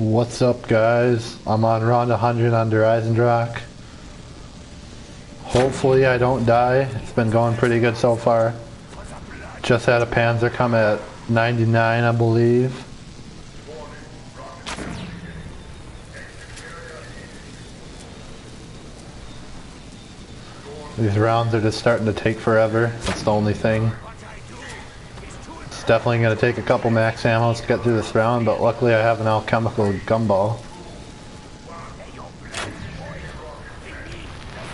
What's up, guys? I'm on round 100 under Eisendrache. Hopefully I don't die. It's been going pretty good so far. Just had a Panzer come at 99, I believe. These rounds are just starting to take forever. That's the only thing. It's definitely going to take a couple max ammos to get through this round, but luckily I have an alchemical gumball.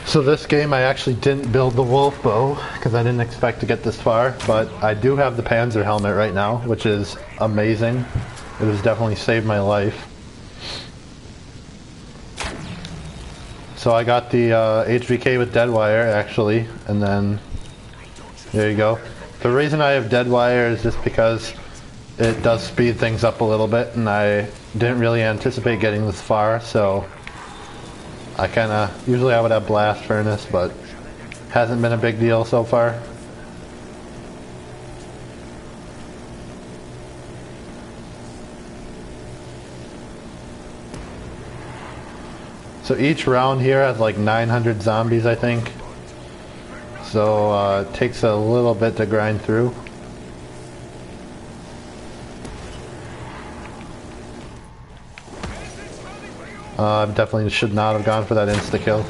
So this game I actually didn't build the wolf bow because I didn't expect to get this far, but I do have the Panzer helmet right now, which is amazing. It has definitely saved my life. So I got the HVK with dead wire actually, and then there you go. The reason I have dead wire is just because it does speed things up a little bit, and I didn't really anticipate getting this far, so I usually I would have blast furnace, but hasn't been a big deal so far. So each round here has like 900 zombies, I think. So it takes a little bit to grind through. Definitely should not have gone for that insta-kill.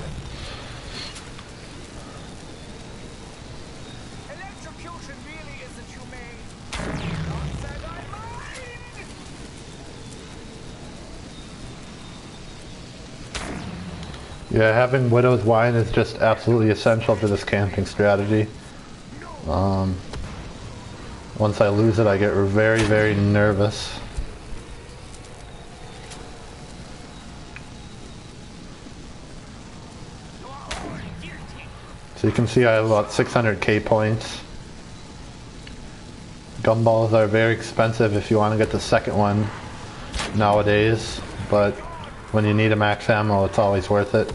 Yeah, having Widow's Wine is just absolutely essential to this camping strategy. Once I lose it, I get very, very nervous. So you can see I have about 600k points. Gumballs are very expensive if you want to get the second one nowadays, but when you need a max ammo, it's always worth it.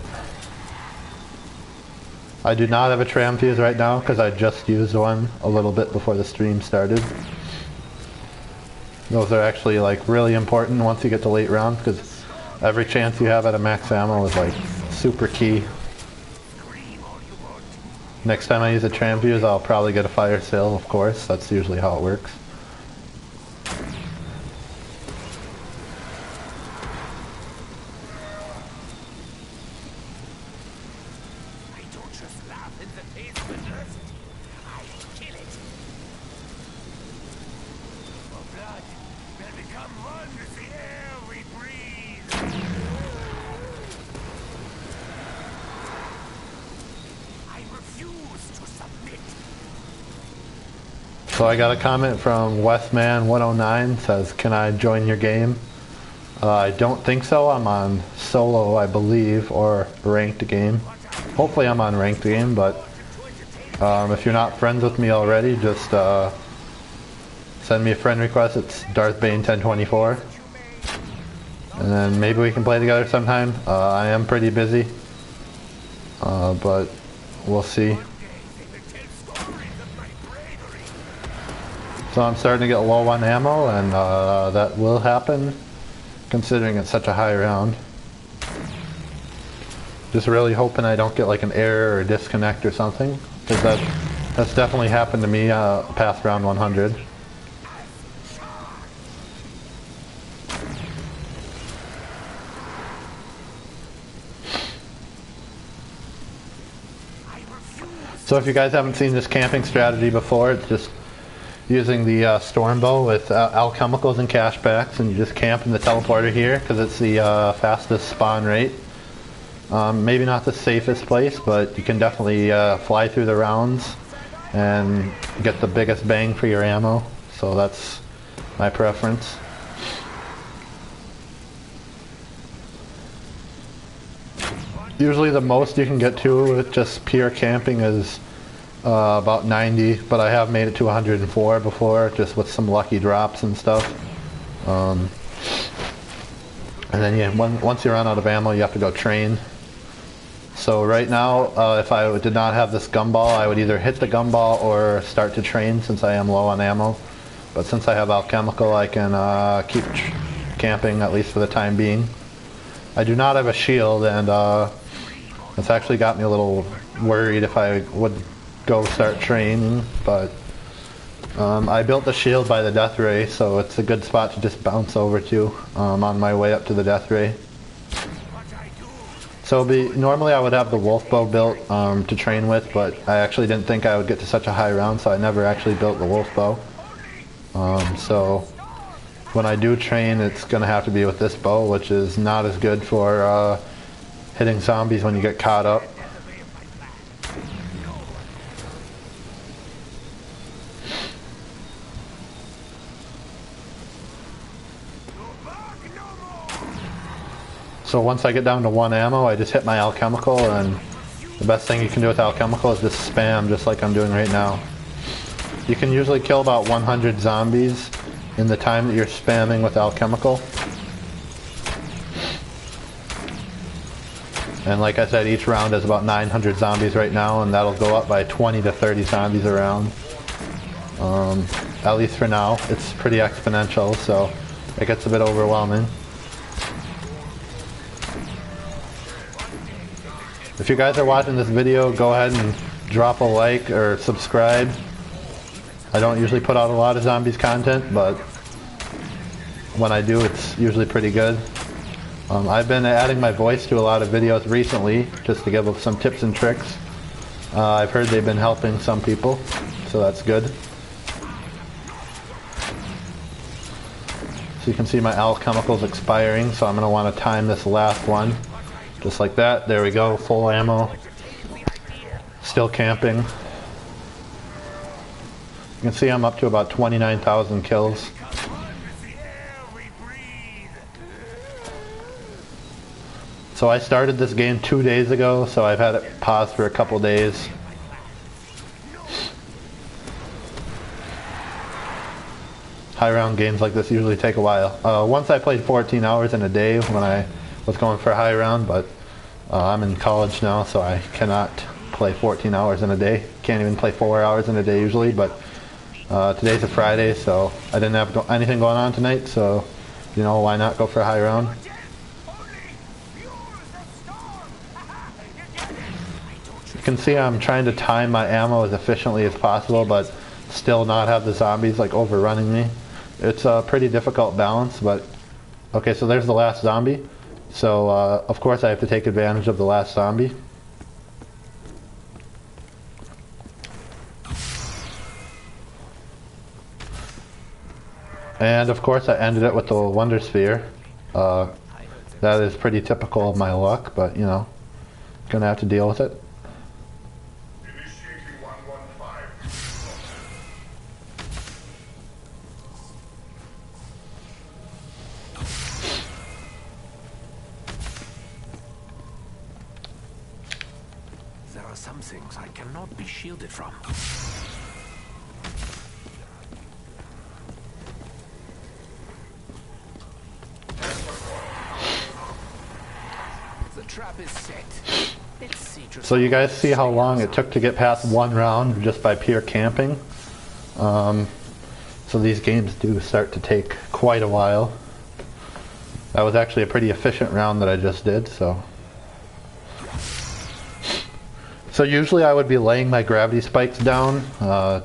I do not have a tram fuse right now because I just used one a little bit before the stream started. Those are actually like really important once you get to late rounds, because every chance you have at a max ammo is like super key. Next time I use a tram fuse, I'll probably get a fire sale, of course. That's usually how it works. So I got a comment from Westman109, says, "Can I join your game?" I don't think so. I'm on solo, I believe, or ranked game. Hopefully I'm on ranked game, but if you're not friends with me already, just send me a friend request. It's DarthBane1024, and then maybe we can play together sometime. I am pretty busy, but we'll see. So I'm starting to get low on ammo, and that will happen considering it's such a high round. Just really hoping I don't get like an error or a disconnect or something, because that's definitely happened to me past round 100. So if you guys haven't seen this camping strategy before, it's just using the storm bow with alchemicals and cashbacks, and you just camp in the teleporter here because it's the fastest spawn rate. Maybe not the safest place, but you can definitely fly through the rounds and get the biggest bang for your ammo. So that's my preference. Usually the most you can get to with just pure camping is about 90, but I have made it to 104 before, just with some lucky drops and stuff. And then once you run out of ammo, you have to go train. So right now, if I did not have this gumball, I would either hit the gumball or start to train, since I am low on ammo. But since I have alchemical, I can camping, at least for the time being. I do not have a shield, and it's actually got me a little worried if I would go start training, but I built the shield by the death ray, so it's a good spot to just bounce over to on my way up to the death ray. So normally I would have the wolf bow built to train with, but I actually didn't think I would get to such a high round, so I never actually built the wolf bow. So when I do train, it's going to have to be with this bow, which is not as good for hitting zombies when you get caught up. So once I get down to 1 ammo, I just hit my alchemical, and the best thing you can do with alchemical is just spam, just like I'm doing right now. You can usually kill about 100 zombies in the time that you're spamming with alchemical. And like I said, each round is about 900 zombies right now, and that'll go up by 20 to 30 zombies a round. At least for now. It's pretty exponential, so it gets a bit overwhelming. If you guys are watching this video, go ahead and drop a like or subscribe. I don't usually put out a lot of zombies content, but when I do, it's usually pretty good. I've been adding my voice to a lot of videos recently, just to give some tips and tricks. I've heard they've been helping some people, so that's good. So you can see my alchemical's expiring, so I'm going to want to time this last one. Just like that. There we go. Full ammo. Still camping. You can see I'm up to about 29,000 kills. So I started this game 2 days ago, so I've had it paused for a couple days. High round games like this usually take a while. Once I played 14 hours in a day when I was going for a high round, but I'm in college now, so I cannot play 14 hours in a day. Can't even play 4 hours in a day usually, but today's a Friday, so I didn't have anything going on tonight, so you know, why not go for a high round? You can see I'm trying to time my ammo as efficiently as possible, but still not have the zombies like overrunning me. It's a pretty difficult balance, but okay, so there's the last zombie. So, of course I have to take advantage of the last zombie. And of course I ended it with the Wonder Sphere. That is pretty typical of my luck, but you know, gonna have to deal with it. There are some things I cannot be shielded from. The trap is set. So you guys see how long it took to get past 1 round just by pure camping. So these games do start to take quite a while. That was actually a pretty efficient round that I just did, so. So usually I would be laying my gravity spikes down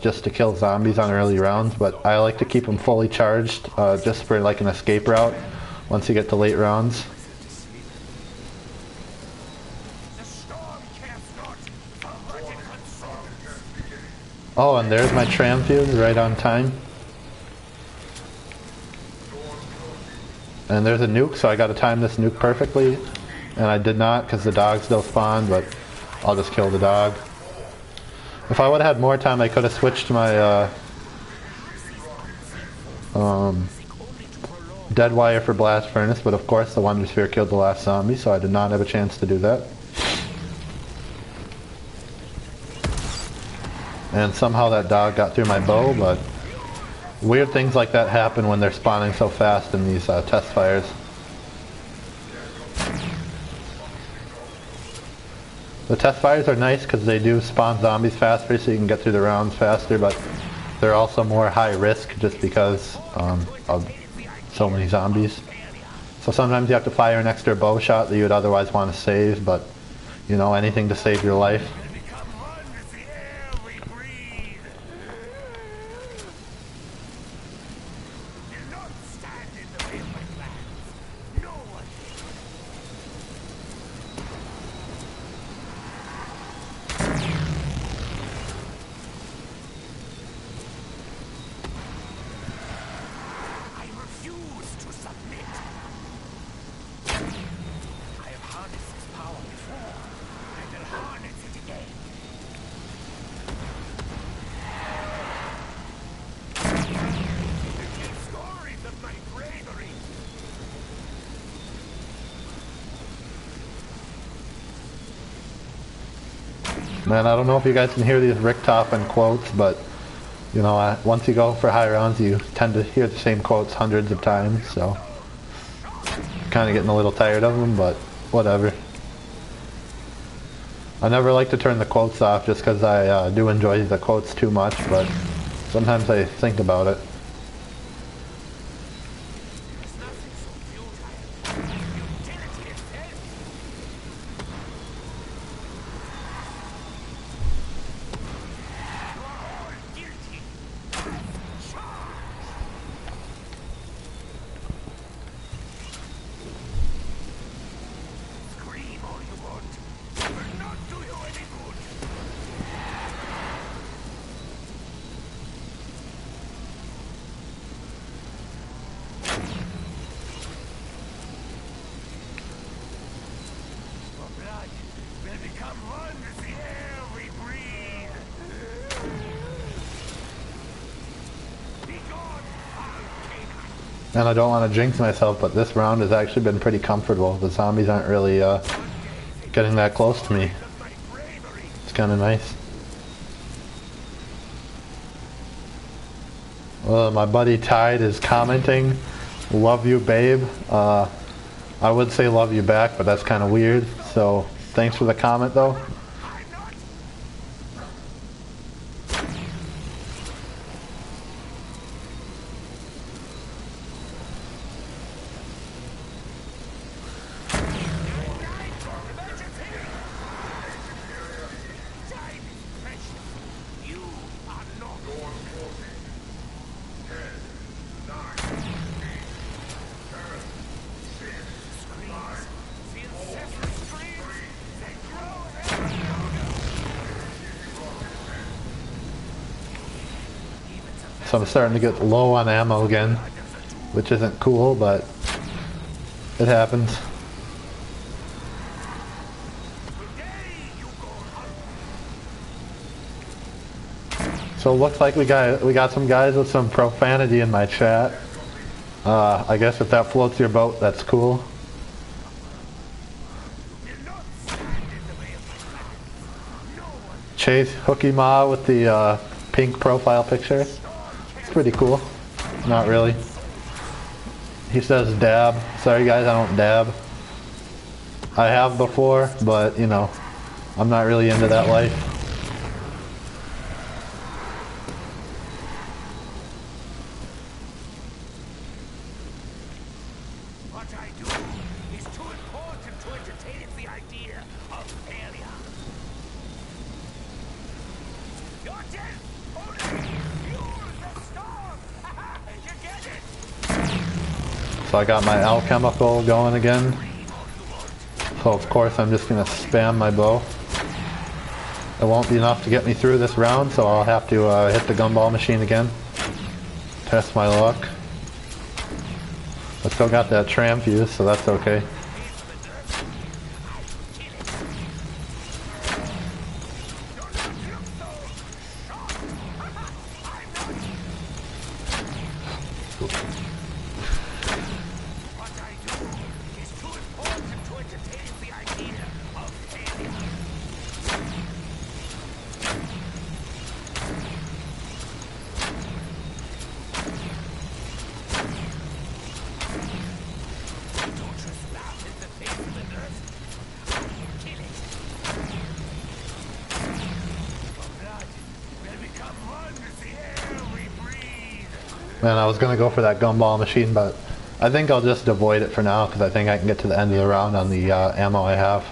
just to kill zombies on early rounds, but I like to keep them fully charged just for like an escape route once you get to late rounds. Oh, and there's my transfuse right on time. And there's a nuke, so I got to time this nuke perfectly, and I did not because the dog still spawned, but I'll just kill the dog. If I would have had more time, I could have switched my dead wire for blast furnace, but of course the Wonder Sphere killed the last zombie, so I did not have a chance to do that. And somehow that dog got through my bow, but weird things like that happen when they're spawning so fast in these test fires. The test fires are nice because they do spawn zombies faster, so you can get through the rounds faster, but they're also more high risk just because of so many zombies. So sometimes you have to fire an extra bow shot that you would otherwise want to save, but you know, anything to save your life. Man, I don't know if you guys can hear these Richtofen quotes, but you know, once you go for high rounds, you tend to hear the same quotes hundreds of times, so kind of getting a little tired of them, but whatever. I never like to turn the quotes off just because I do enjoy the quotes too much, but sometimes I think about it. And I don't want to jinx myself, but this round has actually been pretty comfortable. The zombies aren't really getting that close to me. It's kind of nice. My buddy Tide is commenting, "Love you, babe." I would say love you back, but that's kind of weird. So thanks for the comment, though. So I'm starting to get low on ammo again, which isn't cool, but it happens. So it looks like we got some guys with some profanity in my chat. I guess if that floats your boat, that's cool. Chase Hookie Ma with the pink profile picture. It's pretty cool. Not really. He says dab. Sorry guys, I don't dab. I have before, but you know, I'm not really into that life. What I do is too important to entertain the idea of failure. You're dead! Only fuel the storm! You get it! So I got my alchemical going again. So of course I'm just going to spam my bow. It won't be enough to get me through this round, so I'll have to hit the gumball machine again. Test my luck. I still got that tram fuse, so that's okay. Man, I was gonna go for that gumball machine, but I think I'll just avoid it for now because I think I can get to the end of the round on the ammo I have.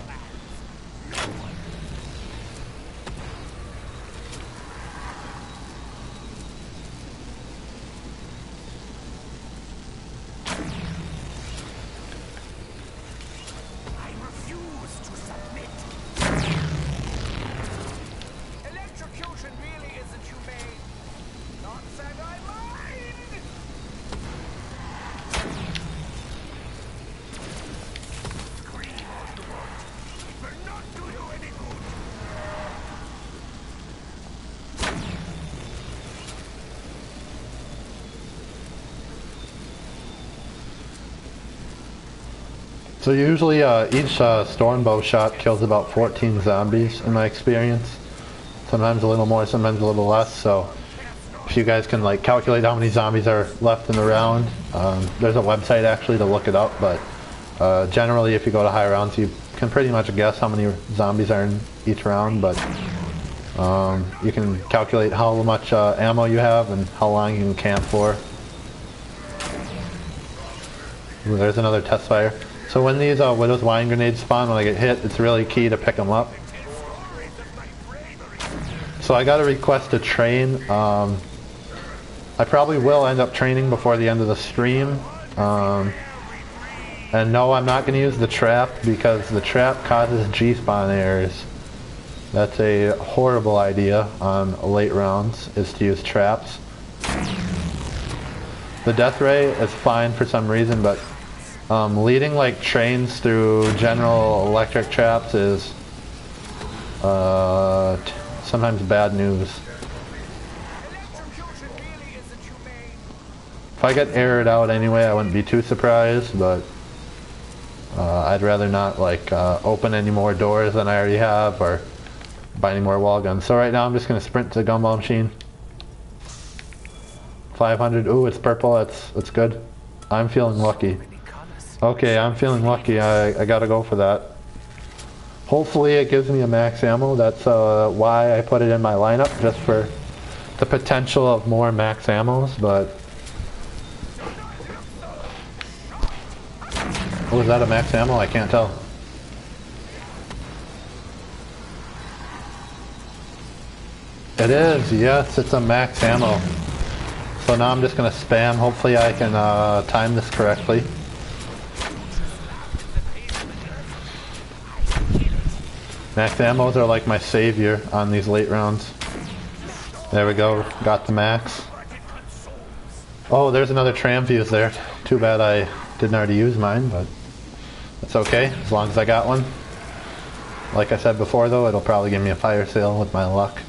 So usually each stormbow shot kills about 14 zombies in my experience. Sometimes a little more, sometimes a little less. So if you guys can like calculate how many zombies are left in the round, there's a website actually to look it up. But generally, if you go to high rounds, you can pretty much guess how many zombies are in each round. But you can calculate how much ammo you have and how long you can camp for. Ooh, there's another test fire. So when these Widow's Wine grenades spawn, when I get hit, it's really key to pick them up. So I got to request a train. I probably will end up training before the end of the stream. And no, I'm not going to use the trap because the trap causes G-spawn errors. That's a horrible idea on late rounds, is to use traps. The death ray is fine for some reason, but leading like trains through general electric traps is sometimes bad news. If I get aired out anyway, I wouldn't be too surprised, but I'd rather not like open any more doors than I already have or buy any more wall guns. So right now I'm just going to sprint to the gumball machine. 500. Ooh, it's purple. That's good. I'm feeling lucky. Okay, I'm feeling lucky. I gotta go for that. Hopefully it gives me a max ammo. That's why I put it in my lineup, just for the potential of more max ammos, but... Oh, is that a max ammo? I can't tell. It is, yes, it's a max ammo. So now I'm just gonna spam. Hopefully I can time this correctly. Max ammos are like my savior on these late rounds. There we go, got the max. Oh, there's another tram fuse there. Too bad I didn't already use mine, but that's okay, as long as I got one. Like I said before though, it'll probably give me a fire sale with my luck.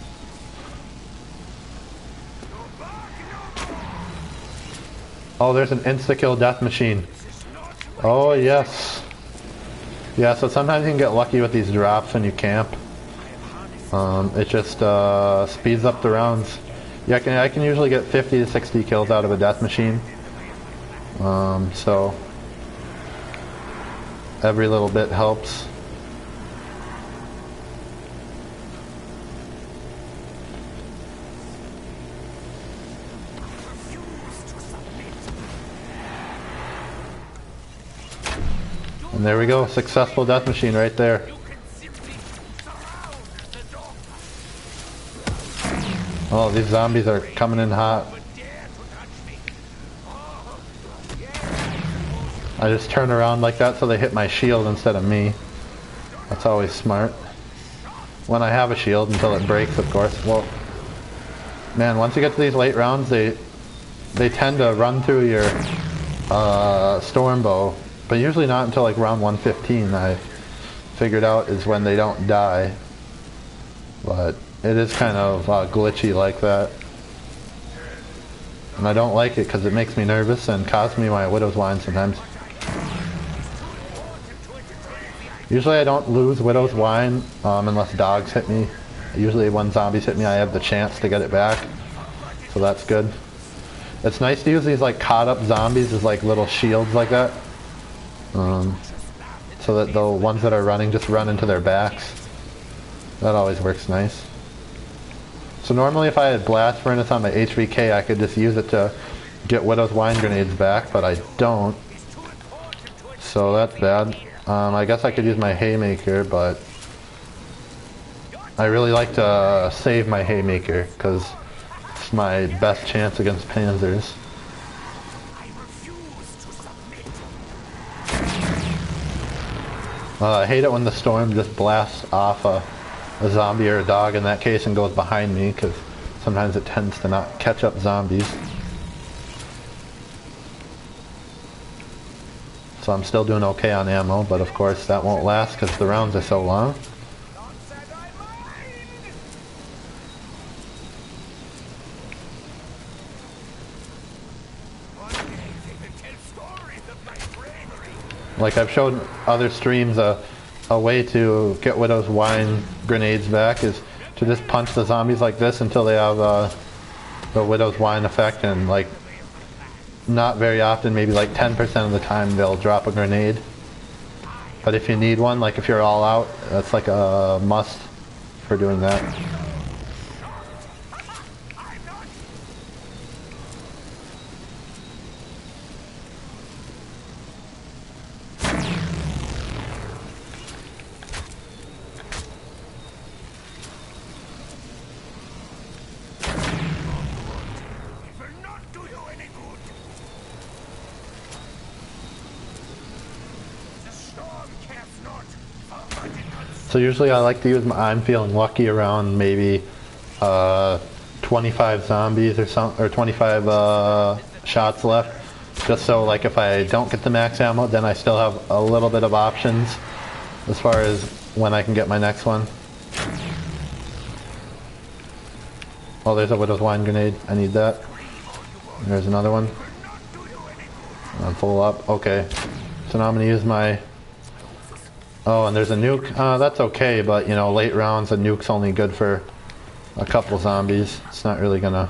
Oh, there's an insta-kill death machine. Oh, yes. Yeah, so sometimes you can get lucky with these drops when you camp. It just speeds up the rounds. Yeah, I can usually get 50 to 60 kills out of a death machine. So every little bit helps. And there we go, successful death machine right there. Oh, these zombies are coming in hot. I just turn around like that so they hit my shield instead of me. That's always smart. When I have a shield, until it breaks, of course. Well, man, once you get to these late rounds, they tend to run through your stormbow. But usually not until like round 115, I figured out, is when they don't die. But it is kind of glitchy like that. And I don't like it because it makes me nervous and costs me my Widow's Wine sometimes. Usually I don't lose Widow's Wine unless dogs hit me. Usually when zombies hit me, I have the chance to get it back. So that's good. It's nice to use these like caught up zombies as like little shields like that. So that the ones that are running just run into their backs. That always works nice. So normally if I had Blast Furnace on my HVK, I could just use it to get Widow's Wine grenades back, but I don't. so that's bad. I guess I could use my haymaker, but I really like to save my haymaker because it's my best chance against panzers. I hate it when the storm just blasts off a zombie or a dog in that case and goes behind me, because sometimes it tends to not catch up zombies. So I'm still doing okay on ammo, but of course that won't last because the rounds are so long. Like I've showed other streams, a way to get Widow's Wine grenades back is to just punch the zombies like this until they have the Widow's Wine effect, and like not very often, maybe like 10% of the time they'll drop a grenade. But if you need one, like if you're all out, that's like a must for doing that. So usually I like to use my I'm Feeling Lucky around maybe 25 zombies or 25 shots left, just so like if I don't get the max ammo, then I still have a little bit of options as far as when I can get my next one. Oh, there's a Widow's Wine grenade. I need that. There's another one. I'm full up. Okay. So now I'm going to use my... Oh, and there's a nuke. That's okay, but you know, late rounds, a nuke's only good for a couple zombies. It's not really gonna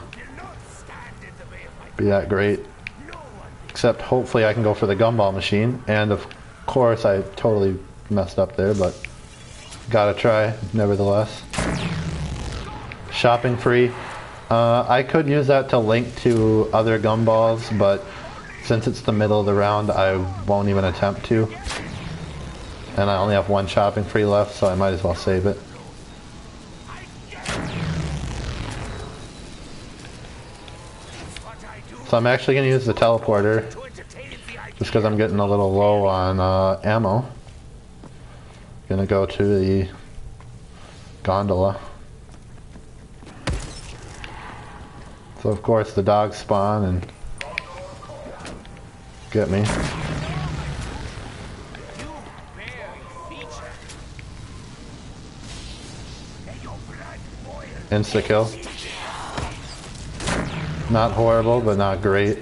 be that great. Except hopefully I can go for the gumball machine. And of course I totally messed up there, but gotta try nevertheless. Shopping free. I could use that to link to other gumballs, but since it's the middle of the round, I won't even attempt to. And I only have one shopping free left, so I might as well save it. So I'm actually going to use the teleporter, just because I'm getting a little low on ammo. Going to go to the gondola. So of course the dogs spawn and get me. Insta-kill. Not horrible, but not great.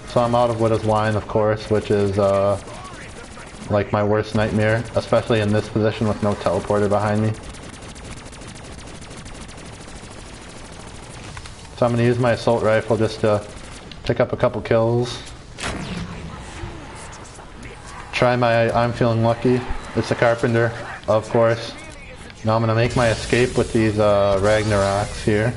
So I'm out of Widow's Wine, of course, which is like my worst nightmare, especially in this position with no teleporter behind me. So I'm going to use my assault rifle just to pick up a couple kills. Try my I'm Feeling Lucky. It's a Carpenter, of course. Now I'm going to make my escape with these Ragnaroks here.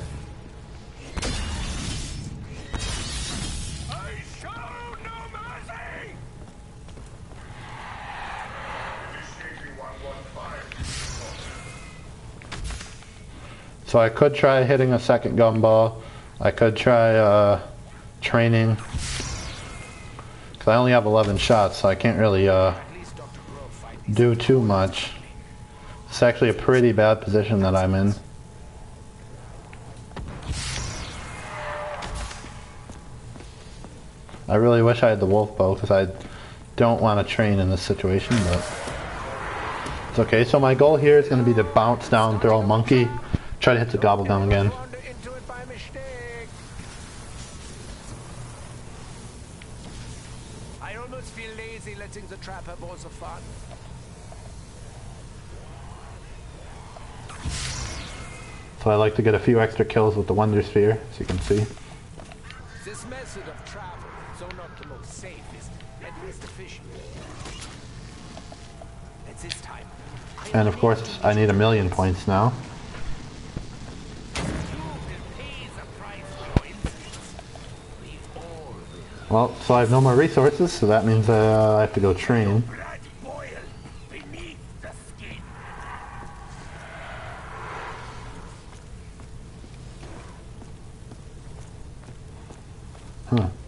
So I could try hitting a second gumball. I could try training. Because I only have 11 shots, so I can't really do too much. It's actually a pretty bad position that I'm in. I really wish I had the wolf bow, because I don't want to train in this situation, but it's okay. So my goal here is going to be to bounce down, throw a monkey, try to hit the gobble gum again. I almost feel lazy letting the trap have all the fun. So I like to get a few extra kills with the Wonder Sphere, as you can see. This method of travel, though not the most safe, is at least efficient. At this time, And of course, I need 1,000,000 points now. you will pay the price for your instincts. We Well, so I have no more resources, so that means I have to go train. Blood boil beneath the skin.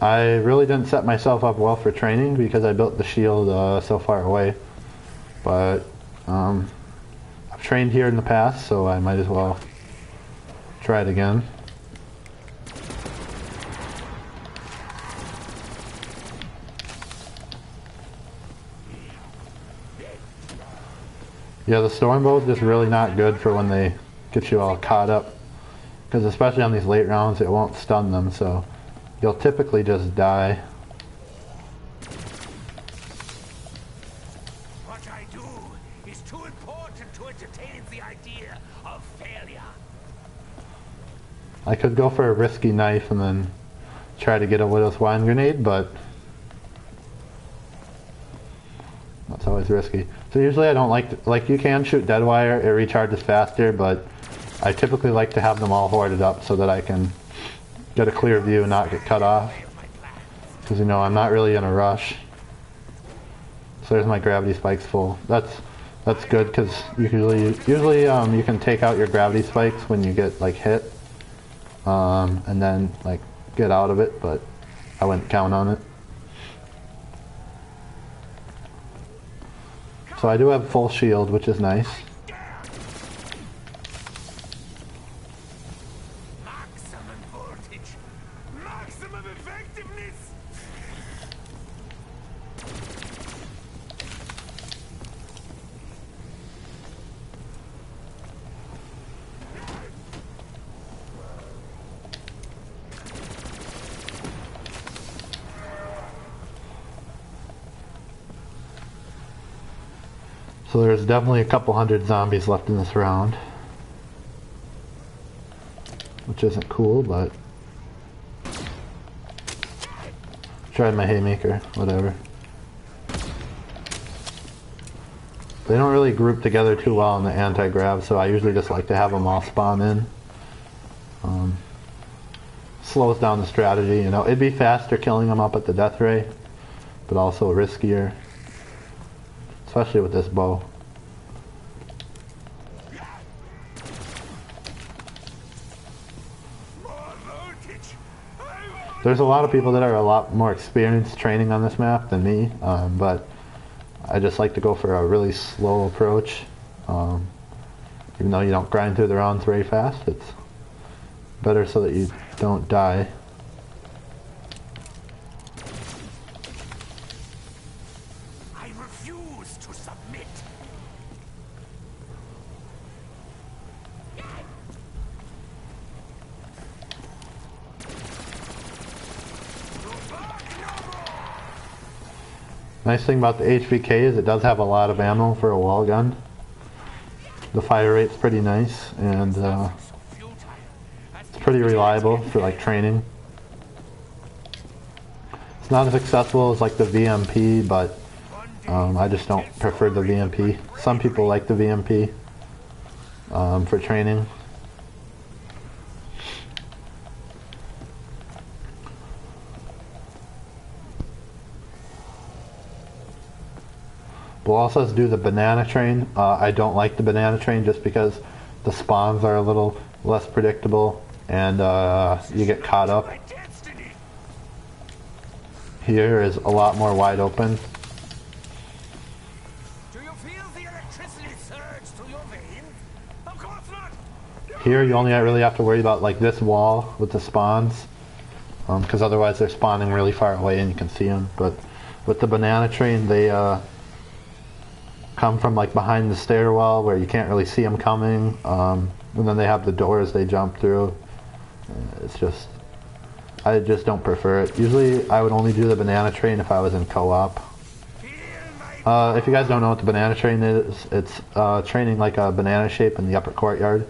I really didn't set myself up well for training because I built the shield so far away. But I've trained here in the past, so I might as well try it again. Yeah, the Stormbow is just really not good for when they get you all caught up. Because especially on these late rounds, it won't stun them, so you'll typically just die. What I do is too important to entertain the idea of failure. I could go for a risky knife and then try to get a Widow's Wine Grenade, but that's always risky. So usually I don't like you can shoot Deadwire, it recharges faster, but I typically like to have them all hoarded up so that I can get a clear view and not get cut off. Because you know, I'm not really in a rush. So there's my gravity spikes full. That's good because usually you can take out your gravity spikes when you get like hit. And then like get out of it, but I wouldn't count on it. So I do have full shield, which is nice. Maximum voltage, maximum effectiveness. So there's definitely a couple hundred zombies left in this round. Which isn't cool, but tried my haymaker, whatever. They don't really group together too well in the anti-grav, so I usually just like to have them all spawn in. Slows down the strategy, you know. It'd be faster killing them up at the death ray, but also riskier. Especially with this bow. There's a lot of people that are a lot more experienced training on this map than me, but I just like to go for a really slow approach. Even though you don't grind through the rounds very fast, it's better so that you don't die. I refuse to submit. Nice thing about the HVK is it does have a lot of ammo for a wall gun. The fire rate's pretty nice, and it's pretty reliable for like training. It's not as accessible as like the VMP, but I just don't prefer the VMP. Some people like the VMP for training. We'll also do the banana train. I don't like the banana train just because the spawns are a little less predictable and you get caught up. Here is a lot more wide open. Do you feel the electricity surge through your veins? Of course not. Here you only really have to worry about like this wall with the spawns, because otherwise they're spawning really far away and you can see them. But with the banana train, they come from like behind the stairwell where you can't really see them coming, and then they have the doors they jump through. It's just, I just don't prefer it. Usually I would only do the banana train if I was in co-op. If you guys don't know what the banana train is, it's training like a banana shape in the upper courtyard.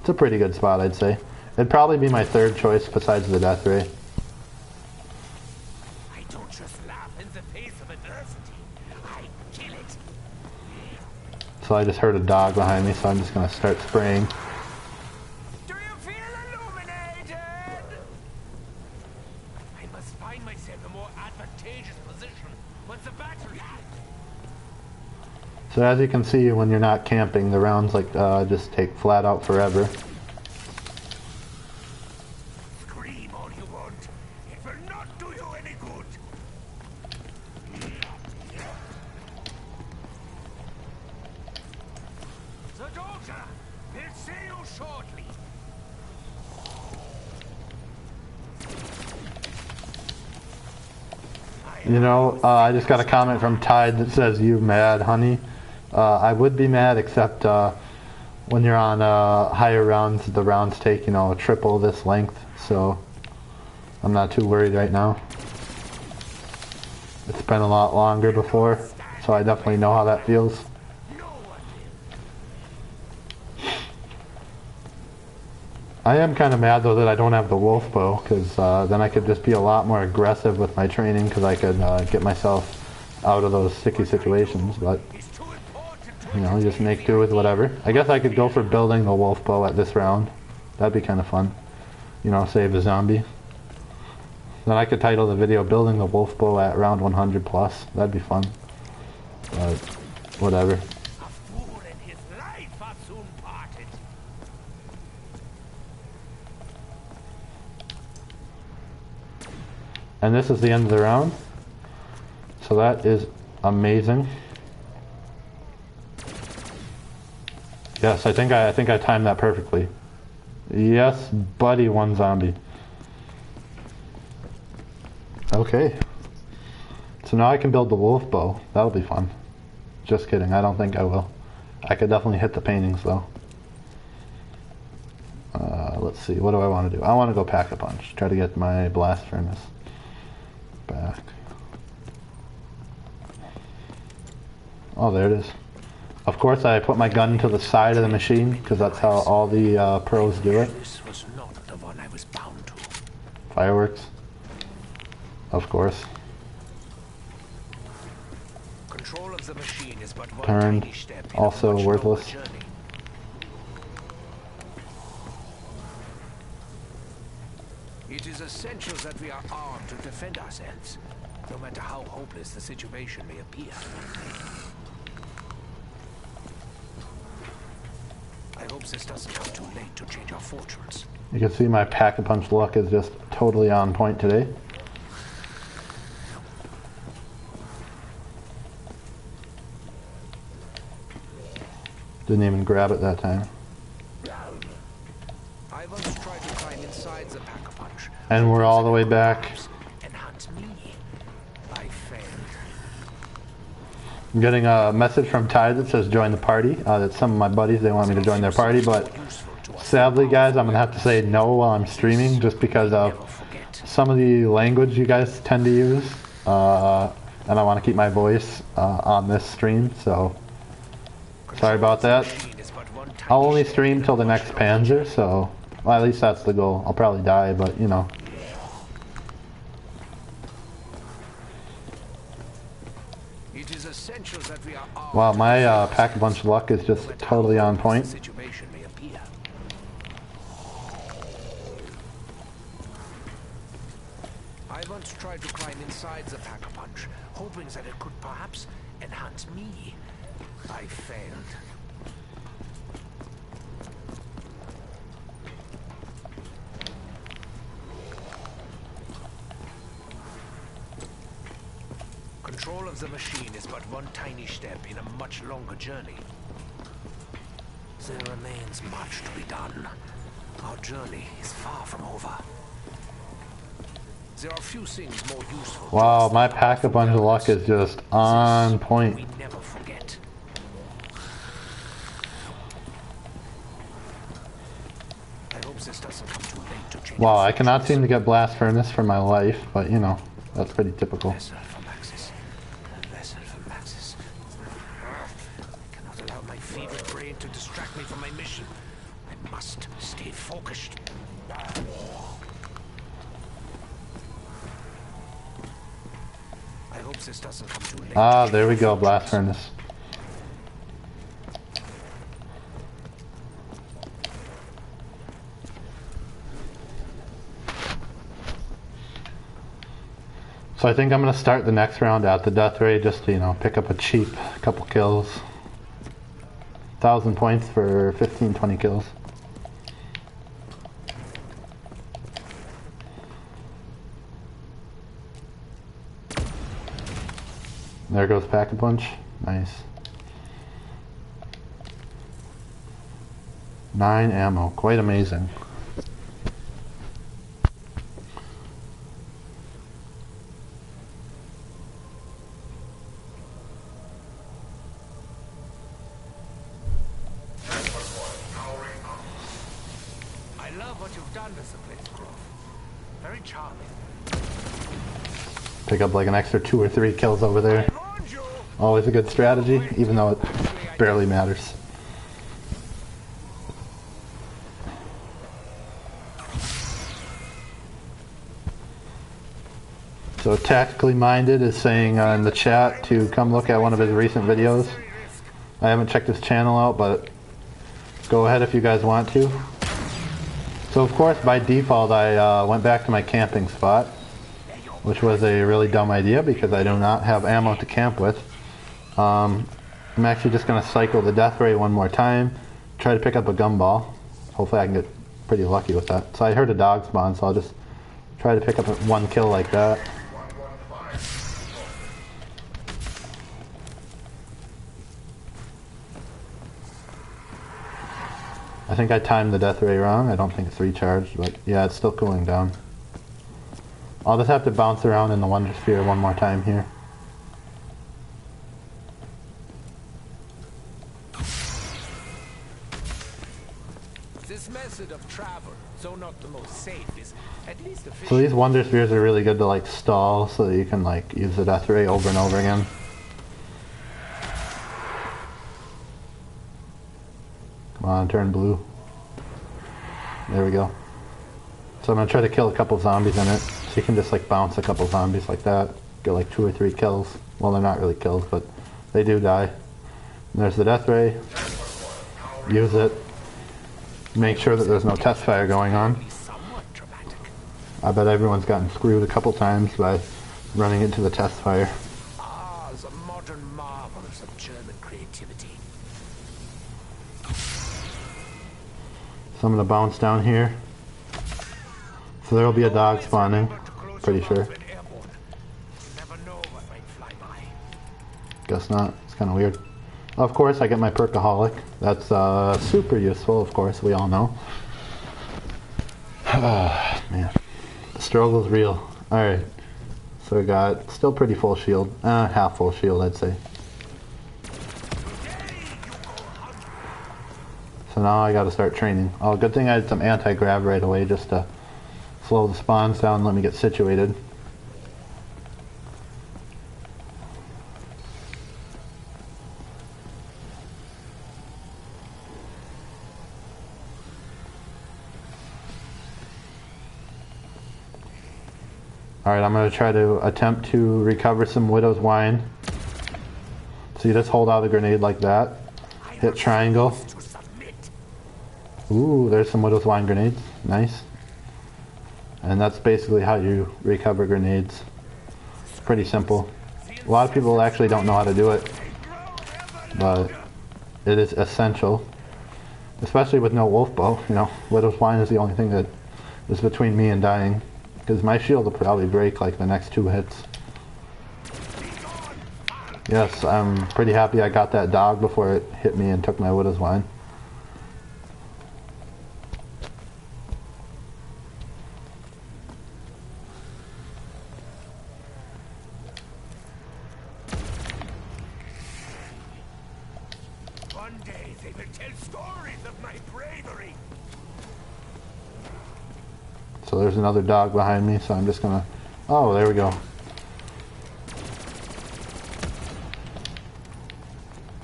It's a pretty good spot, I'd say. It'd probably be my third choice besides the death ray. I don't just laugh in the face of adversity. I kill it. So I just heard a dog behind me, so I'm just going to start spraying. Do you feel illuminated? What's the battery? So as you can see, when you're not camping, the rounds like just take flat out forever. Scream all you want. It will not do you any good. The daughter will see you shortly. You know, I just got a comment from Tide that says, "You mad, honey?" I would be mad, except when you're on higher rounds, the rounds take, you know, triple this length, so I'm not too worried right now. It's been a lot longer before, so I definitely know how that feels. I am kind of mad though that I don't have the wolf bow, because then I could just be a lot more aggressive with my training, because I could get myself out of those sticky situations, but you know, just make do with whatever. I guess I could go for building the wolf bow at this round. That'd be kind of fun. You know, save a zombie. Then I could title the video "Building the Wolf Bow at round 100 plus." That'd be fun. But whatever. And this is the end of the round. So that is amazing. Yes, I think I timed that perfectly. Yes, buddy, one zombie. Okay. So now I can build the wolf bow. That'll be fun. Just kidding, I don't think I will. I could definitely hit the paintings though. Let's see, what do I want to do? I want to go pack a punch. Try to get my blast furnace back. Oh, there it is. Of course, I put my gun to the side of the machine because that's how all the pros do it. This was not the one I was bound to. Fireworks. Of course. Control of the machine is but one Turned. tiny step in Also a much worthless. longer journey. It is essential that we are armed to defend ourselves, no matter how hopeless the situation may appear. I hope this doesn't come too late to change our fortunes. You can see my pack-a-punch luck is just totally on point today. Didn't even grab it that time. I once tried to climb inside the pack-a-punch. And we're all the way back. And hunt me. I failed. I'm getting a message from Tide that says join the party. That's some of my buddies, they want me to join their party, but sadly guys, I'm going to have to say no while I'm streaming just because of some of the language you guys tend to use. And I want to keep my voice on this stream, so sorry about that. I'll only stream till the next Panzer, so well, at least that's the goal. I'll probably die, but you know. It is essential that we are armed. Wow, my pack-a-punch luck is just totally on point. Situation may appear. I once tried to climb inside the pack-a-punch, hoping that it could perhaps enhance me. I failed. Control of the machine is but one tiny step in a much longer journey. There remains much to be done. Our journey is far from over. There are few things more useful. Wow, my pack-a-punch luck is just on point. We never forget. I hope this doesn't come too late to change. Wow, I cannot seem to get blast furnace for my life, but you know, that's pretty typical. Vessel for Maxis. Vessel for Maxis. I cannot allow my fevered brain to distract me from my mission. I must stay focused. I hope this doesn't come too late. Ah, there we go, blast furnace. So I think I'm going to start the next round at the death ray just to, you know, pick up a cheap couple kills. 1,000 points for 15, 20 kills. There goes Pack-a-Punch. Nice. 9 ammo. Quite amazing. I love what you've done, Mr. Blitzcroft. Very charming. Pick up like an extra 2 or 3 kills over there. Always a good strategy, even though it barely matters. So Tactically Minded is saying in the chat to come look at one of his recent videos. I haven't checked his channel out, but go ahead if you guys want to. So of course, by default, I went back to my camping spot, which was a really dumb idea because I do not have ammo to camp with. I'm actually just going to cycle the death ray one more time, try to pick up a gumball. Hopefully I can get pretty lucky with that. So I heard a dog spawn, so I'll just try to pick up one kill like that. I think I timed the death ray wrong. I don't think it's recharged, but yeah, it's still cooling down. I'll just have to bounce around in the Wonder Sphere one more time here. This method of travel, though not the most safe, is at least efficient. So these Wonder Spheres are really good to like stall so that you can like use the death ray over and over again. Come on, turn blue. There we go. So I'm going to try to kill a couple zombies in it. So you can just like bounce a couple zombies like that. Get like 2 or 3 kills. Well, they're not really kills, but they do die. And there's the death ray. Use it. Make sure that there's no test fire going on. I bet everyone's gotten screwed a couple times by running into the test fire. Ah, the modern marvels of German creativity. So I'm going to bounce down here. So there will be a dog spawning, pretty sure. Guess not. It's kind of weird. Of course, I get my Perkaholic. That's super useful, of course, we all know. Man, the struggle's real. Alright, so we got still pretty full shield. Half full shield, I'd say. So now I gotta start training. Oh, good thing I had some anti-grav right away just to slow the spawns down and let me get situated. Alright, I'm going to try to attempt to recover some Widow's Wine. So you just hold out the grenade like that. Hit triangle. Ooh, there's some Widow's Wine grenades. Nice. And that's basically how you recover grenades. It's pretty simple. A lot of people actually don't know how to do it, but it is essential. Especially with no wolf bow. You know, Widow's Wine is the only thing that is between me and dying. Because my shield will probably break like the next 2 hits. Yes, I'm pretty happy I got that dog before it hit me and took my Widow's Wine. One day they will tell stories of my bravery. So there's another dog behind me, so I'm just gonna... Oh, there we go.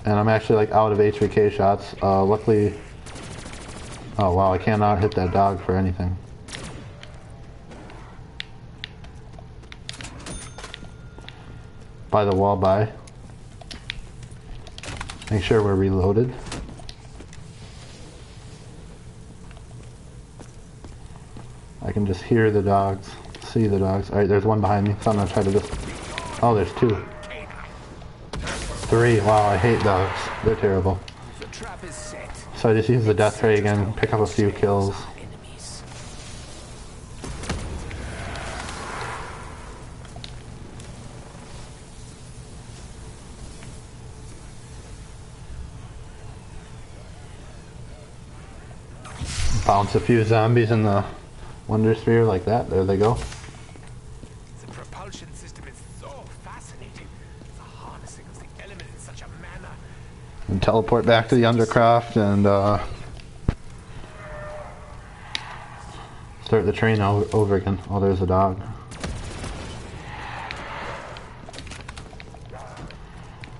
And I'm actually like out of HVK shots. Luckily... Oh wow, I cannot hit that dog for anything. By the wall by. Make sure we're reloaded. I can just hear the dogs. Let's see the dogs. Alright, there's one behind me, so I'm gonna try to just... Oh, there's two. Three. Wow, I hate dogs. They're terrible. The trap is set. So I just use the death ray again, pick up a few kills. Enemies. Bounce a few zombies in the Wonder Sphere like that. There they go. The propulsion system is so fascinating. The harnessing of the element in such a manner. And teleport back to the Undercroft and start the train over again. Oh, there's a dog.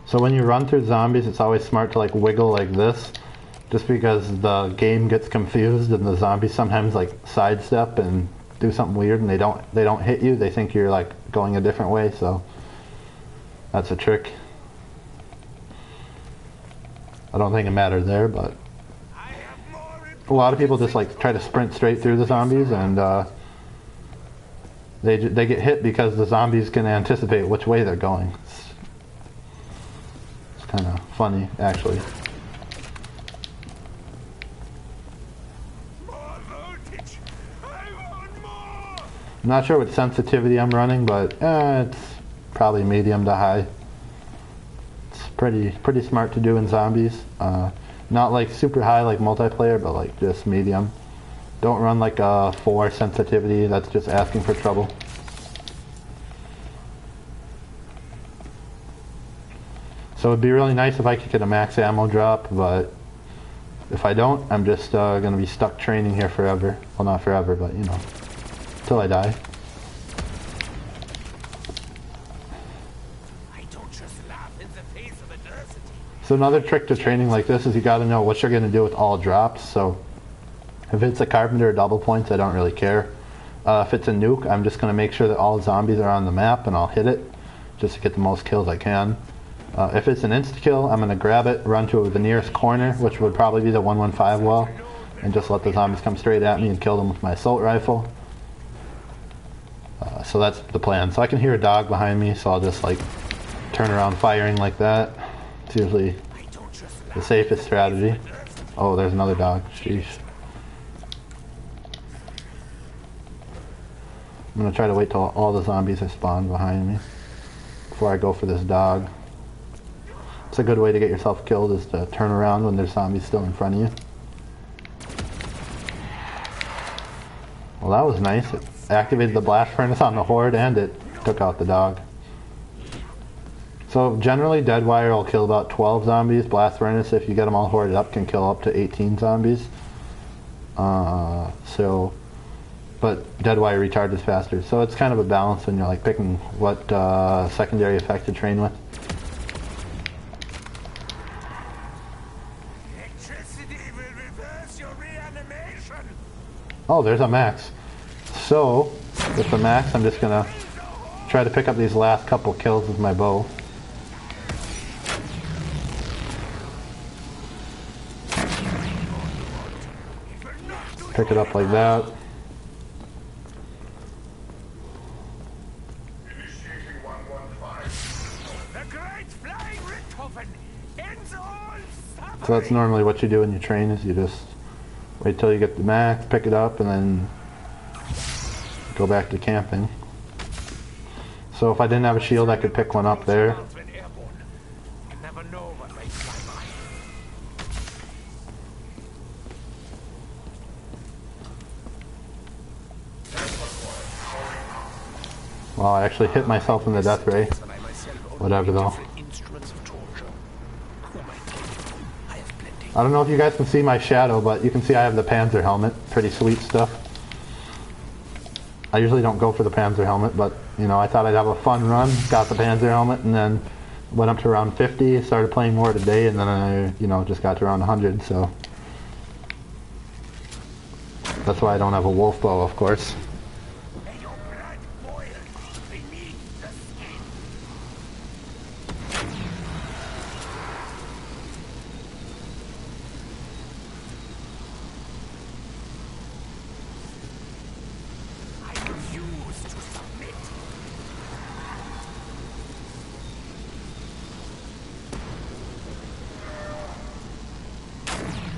So when you run through zombies, it's always smart to like wiggle like this, just because the game gets confused and the zombies sometimes like sidestep and do something weird, and they don't hit you. They think you're like going a different way. So that's a trick. I don't think it mattered there, but a lot of people just like try to sprint straight through the zombies, and they get hit because the zombies can anticipate which way they're going. It's kind of funny, actually. I'm not sure what sensitivity I'm running, but it's probably medium to high. It's pretty smart to do in zombies. Not like super high like multiplayer, but like just medium. Don't run like a 4 sensitivity, that's just asking for trouble. So it'd be really nice if I could get a max ammo drop, but if I don't, I'm just going to be stuck training here forever. Well, not forever, but you know, till I die. I don't just laugh in the face of adversity. So another trick to training like this is you got to know what you're going to do with all drops. So if it's a carpenter or double points, I don't really care. If it's a nuke, I'm just going to make sure that all zombies are on the map and I'll hit it just to get the most kills I can. If it's an insta-kill, I'm going to grab it, run to the nearest corner, which would probably be the 115 wall, and just let the zombies come straight at me and kill them with my assault rifle. So that's the plan. So I can hear a dog behind me, so I'll just like turn around firing like that. It's usually the safest strategy. Oh, there's another dog. Sheesh. I'm going to try to wait till all the zombies are spawned behind me before I go for this dog. It's a good way to get yourself killed, is to turn around when there's zombies still in front of you. Well, that was nice. It activated the blast furnace on the horde and it took out the dog. So generally Deadwire will kill about 12 zombies. Blast furnace, if you get them all hoarded up, can kill up to 18 zombies. But Deadwire recharges faster. So it's kind of a balance when you're like picking what secondary effect to train with. Oh, there's a max. So, with the max, I'm just gonna try to pick up these last couple kills with my bow. Pick it up like that. So that's normally what you do when you train, is you just wait till you get the max, pick it up, and then go back to camping. So if I didn't have a shield, I could pick one up there. Well, I actually hit myself in the death ray. Whatever though. I don't know if you guys can see my shadow, but you can see I have the Panzer helmet. Pretty sweet stuff. I usually don't go for the Panzer helmet, but you know, I thought I'd have a fun run. Got the Panzer helmet and then went up to around 50, started playing more today, and then I, you know, just got to around 100, so that's why I don't have a wolf bow, of course.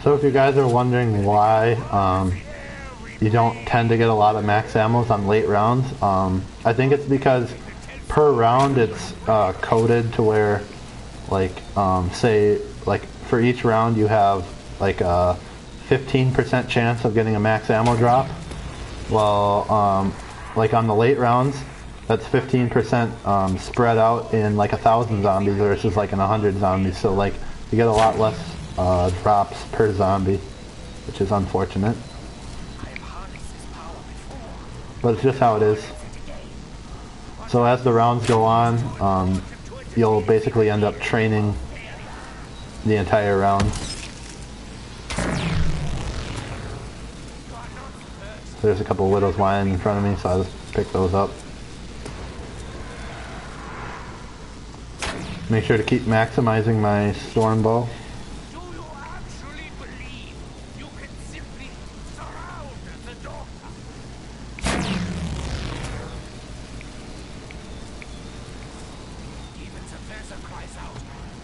So if you guys are wondering why you don't tend to get a lot of max ammos on late rounds, I think it's because per round it's coded to where, like, say, like for each round you have like a 15% chance of getting a max ammo drop. Well, like on the late rounds, that's 15% spread out in like 1,000 zombies versus like in 100 zombies. So like you get a lot less drops per zombie, which is unfortunate. But it's just how it is. So as the rounds go on, you'll basically end up training the entire round. So there's a couple of Widow's Wine in front of me, so I'll just pick those up. Make sure to keep maximizing my storm bow. Do you actually believe you can simply surround the doctor? Even the peasant cries out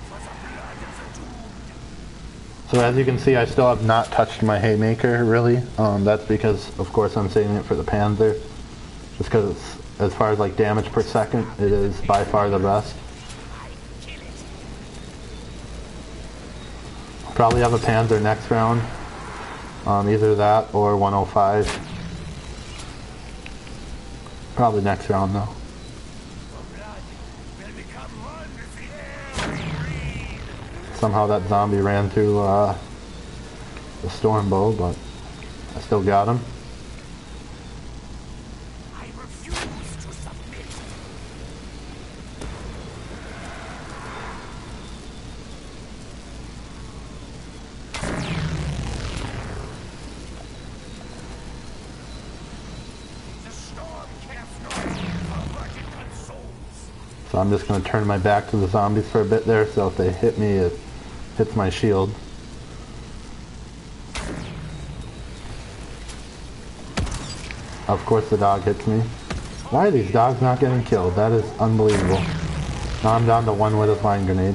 for the blood of the doomed. So as you can see, I still have not touched my haymaker, really. That's because, of course, I'm saving it for the Panzer. Just because, as far as like damage per second, it is by far the best. Probably have a Panzer next round. Either that or 105. Probably next round though. Somehow that zombie ran through the storm bow, but I still got him. I refuse to submit. The storm casts no perverted consoles. So I'm just going to turn my back to the zombies for a bit there, so if they hit me, it hits my shield. Of course the dog hits me. Why are these dogs not getting killed? That is unbelievable. Now I'm down to one Widow's Wine grenade.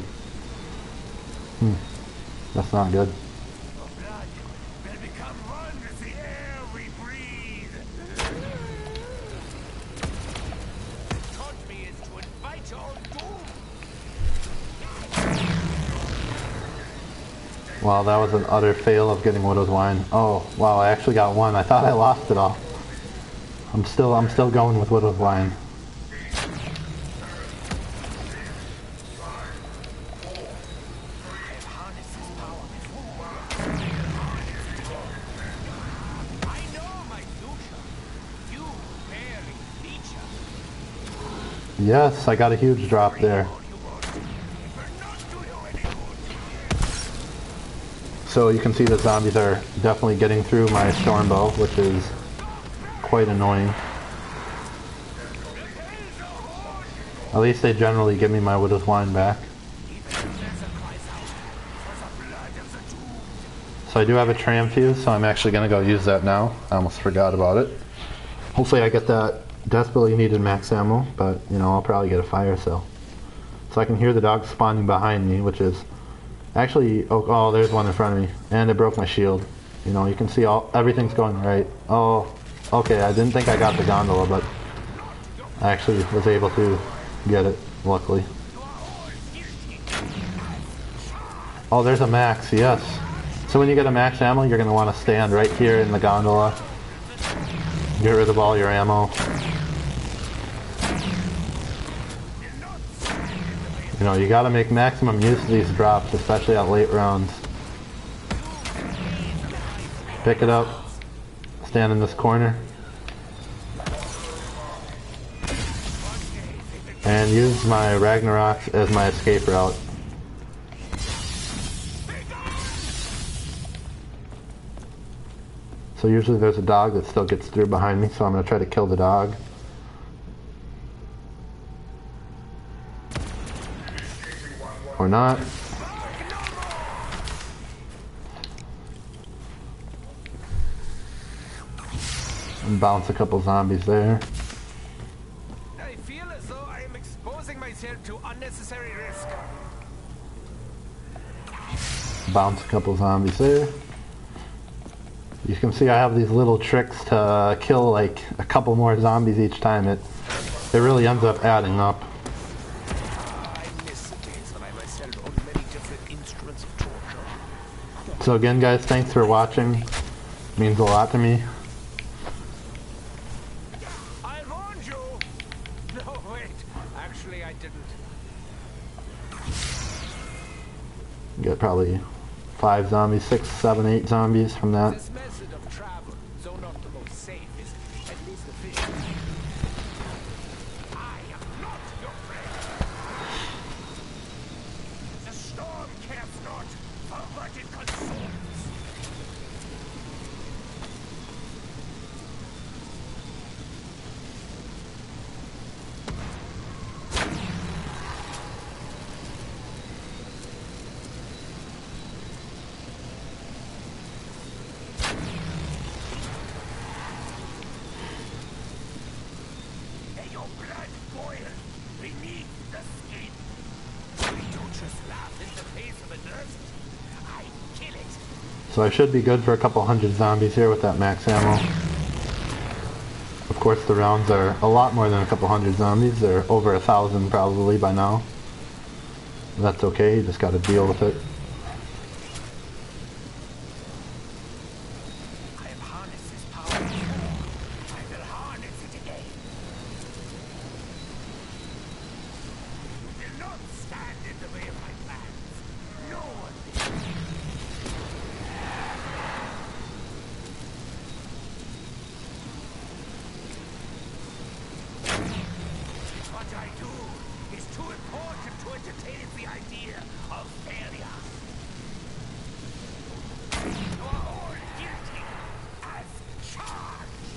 That's not good. Your blood will become one with the air we breathe. Taught me is to invite your own doom. Wow, that was an utter fail of getting Widow's Wine. Oh, wow, I actually got one. I thought I lost it all. I'm still going with Widow's Wine. I know my future. You barely feature. Yes, I got a huge drop there. So you can see the zombies are definitely getting through my storm bow, which is quite annoying. At least they generally give me my Widow's Wine back. So I do have a tram fuse, so I'm actually going to go use that now. I almost forgot about it. Hopefully I get that desperately needed max ammo, but you know, I'll probably get a fire cell. So I can hear the dogs spawning behind me, which is actually, oh, there's one in front of me, and it broke my shield. You know, you can see everything's going right. Oh, okay, I didn't think I got the gondola, but I actually was able to get it, luckily. Oh, there's a max, yes. So when you get a max ammo, you're going to want to stand right here in the gondola. Get rid of all your ammo. You know, you got to make maximum use of these drops, especially at late rounds. Pick it up. Stand in this corner. And use my Ragnaroks as my escape route. So usually there's a dog that still gets through behind me, so I'm going to try to kill the dog. Or not. And bounce a couple zombies there. I feel as though I am exposing myself to unnecessary risk. Bounce a couple zombies there. You can see I have these little tricks to kill like a couple more zombies each time. It really ends up adding up. I miss the days when I myself owned many different instruments of torture. So again, guys, thanks for watching. It means a lot to me. I warned you! No, wait. Actually, I didn't. Get probably 5 zombies, 6, 7, 8 zombies from that. This method of travel, though not the most safe, is at least efficient. I am not your friend. The storm cares not for what it consumes. Your blood boils beneath the skin. We don't just laugh in the face of adversity. I kill it. So I should be good for a couple hundred zombies here with that max ammo. Of course the rounds are a lot more than a couple hundred zombies. They're over 1,000 probably by now. That's okay, you just gotta deal with it. I have harnessed this power before. I will harness it again. You will not stand in the way of my plans. No one will. What I do is too important to entertain the idea of failure. You are all guilty as charged.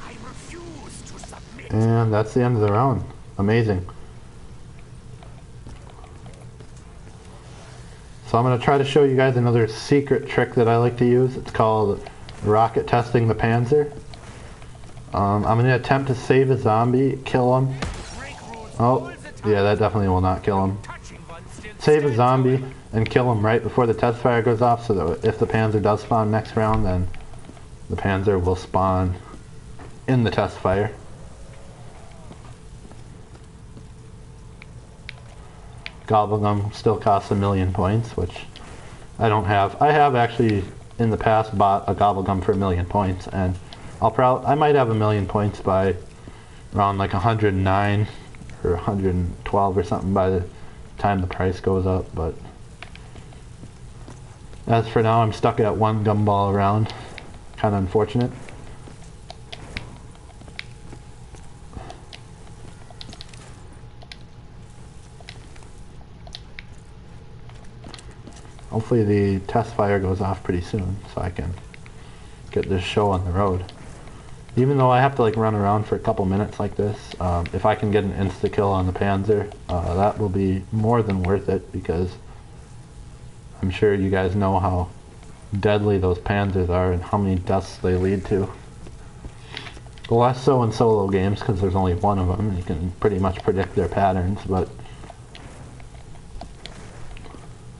I refuse to submit. And that's the end of the round. Amazing. So I'm going to try to show you guys another secret trick that I like to use. It's called rocket testing the Panzer. I'm going to attempt to save a zombie, kill him. Oh, yeah, that definitely will not kill him. Save a zombie and kill him right before the test fire goes off, so that if the Panzer does spawn next round, then the Panzer will spawn in the test fire. Gobblegum still costs 1,000,000 points, which I don't have. I have actually in the past bought a Gobblegum for 1,000,000 points, and I might have 1,000,000 points by around like 109 or 112 or something by the time the price goes up. But as for now, I'm stuck at 1 gumball a round. Kind of unfortunate. Hopefully the test fire goes off pretty soon so I can get this show on the road. Even though I have to like run around for a couple minutes like this, if I can get an insta-kill on the Panzer, that will be more than worth it, because I'm sure you guys know how deadly those Panzers are and how many deaths they lead to. Less so in solo games because there's only one of them and you can pretty much predict their patterns, but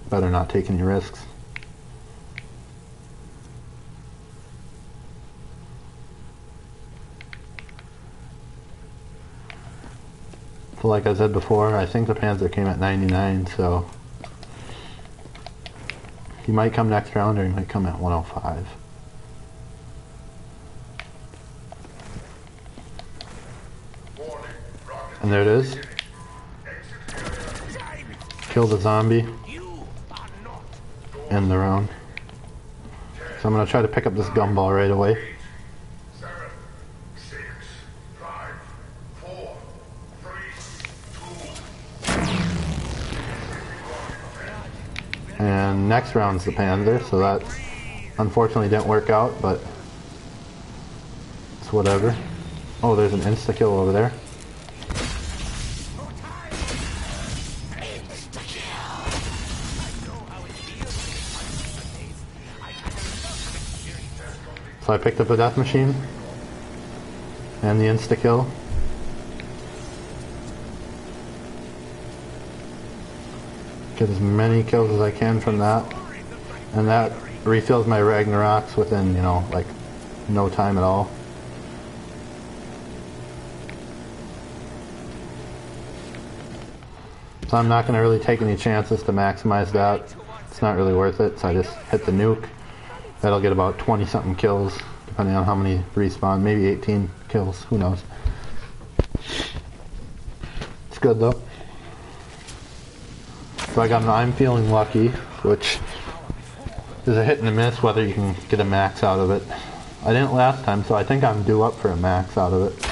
better not take any risks. So like I said before, I think the Panzer came at 99, so he might come next round or he might come at 105. And there it is. Kill the zombie. End the round. So I'm going to try to pick up this gumball right away. 7, 6, 5, 4, 3, 2. And next round's the Panzer, so that unfortunately didn't work out, but it's whatever. Oh, there's an insta-kill over there. So I picked up a death machine and the insta-kill. Get as many kills as I can from that. And that refills my Ragnaroks within, you know, like no time at all. So I'm not going to really take any chances to maximize that. It's not really worth it, so I just hit the nuke. That'll get about 20 something kills, depending on how many respawn, maybe 18 kills, who knows. It's good though. So I got an I'm feeling lucky, which is a hit and a miss whether you can get a max out of it. I didn't last time, so I think I'm due up for a max out of it.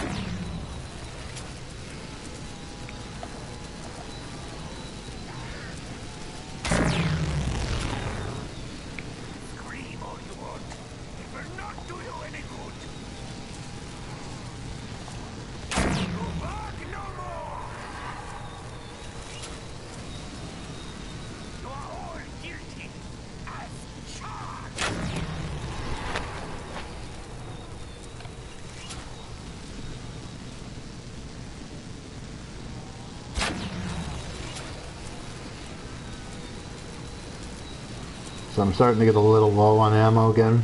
So I'm starting to get a little low on ammo again.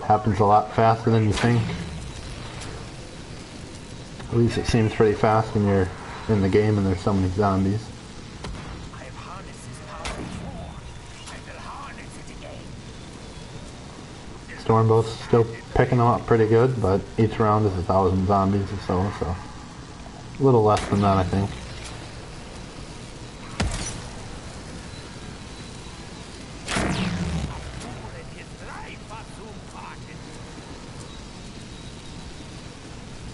Happens a lot faster than you think. At least it seems pretty fast when you're in the game and there's so many zombies. Stormboat's still picking them up pretty good, but each round is 1,000 zombies or so, so a little less than that I think.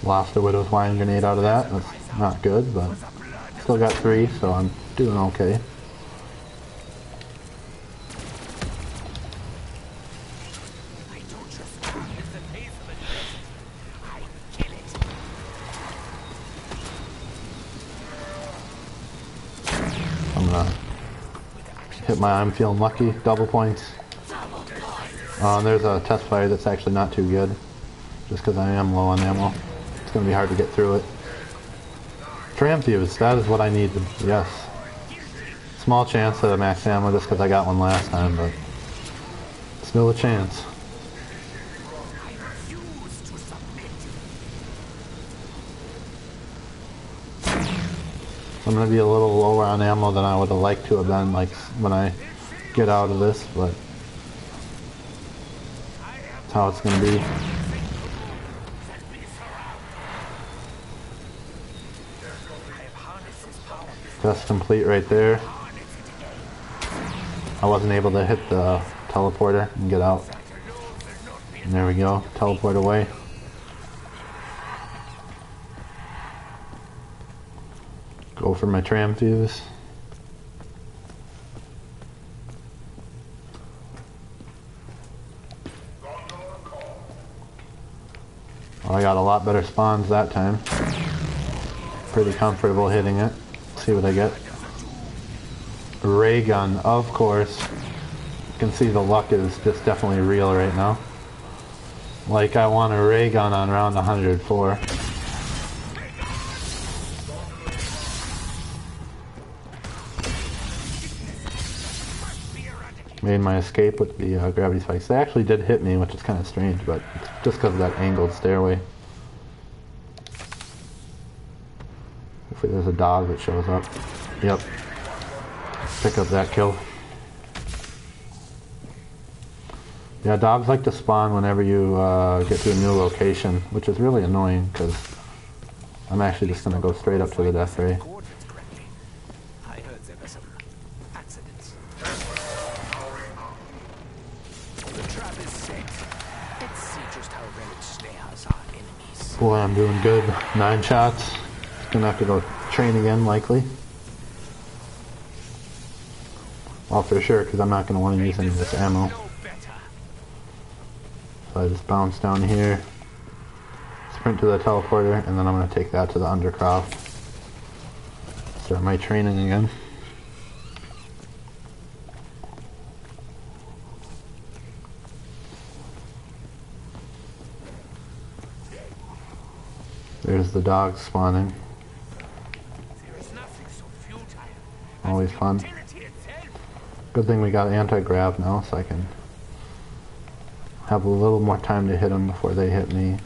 Lost a Widow's Wine Grenade out of that. That's not good, but still got 3, so I'm doing okay. I'm gonna hit my I'm feeling lucky, double points. There's a test fire that's actually not too good, just because I am low on ammo. It's going to be hard to get through it. Tram fuse, that is what I need. Yes. Small chance at a max ammo just because I got one last time, but still a chance. I'm going to be a little lower on ammo than I would have liked to have been like when I get out of this, but that's how it's going to be. Test complete right there. I wasn't able to hit the teleporter and get out. And there we go, teleport away. Go for my tram fuse. Well, I got a lot better spawns that time. Pretty comfortable hitting it. See what I get. Ray gun, of course. You can see the luck is just definitely real right now. Like I want a ray gun on round 104. Made my escape with the gravity spikes. They actually did hit me, which is kind of strange, but it's just because of that angled stairway. Hopefully there's a dog that shows up. Yep. Pick up that kill. Yeah, dogs like to spawn whenever you get to a new location, which is really annoying because I'm actually just going to go straight up to the death ray. I heard there were some accidents. The trap is set. Let's see just how well it snares our enemies. Boy, I'm doing good. 9 shots. Gonna have to go train again, likely. Well, for sure, because I'm not going to want to use any of this ammo. So I just bounce down here, sprint to the teleporter, and then I'm going to take that to the undercroft. Start my training again. There's the dogs spawning. Always fun. Good thing we got anti-grav now, so I can have a little more time to hit them before they hit me.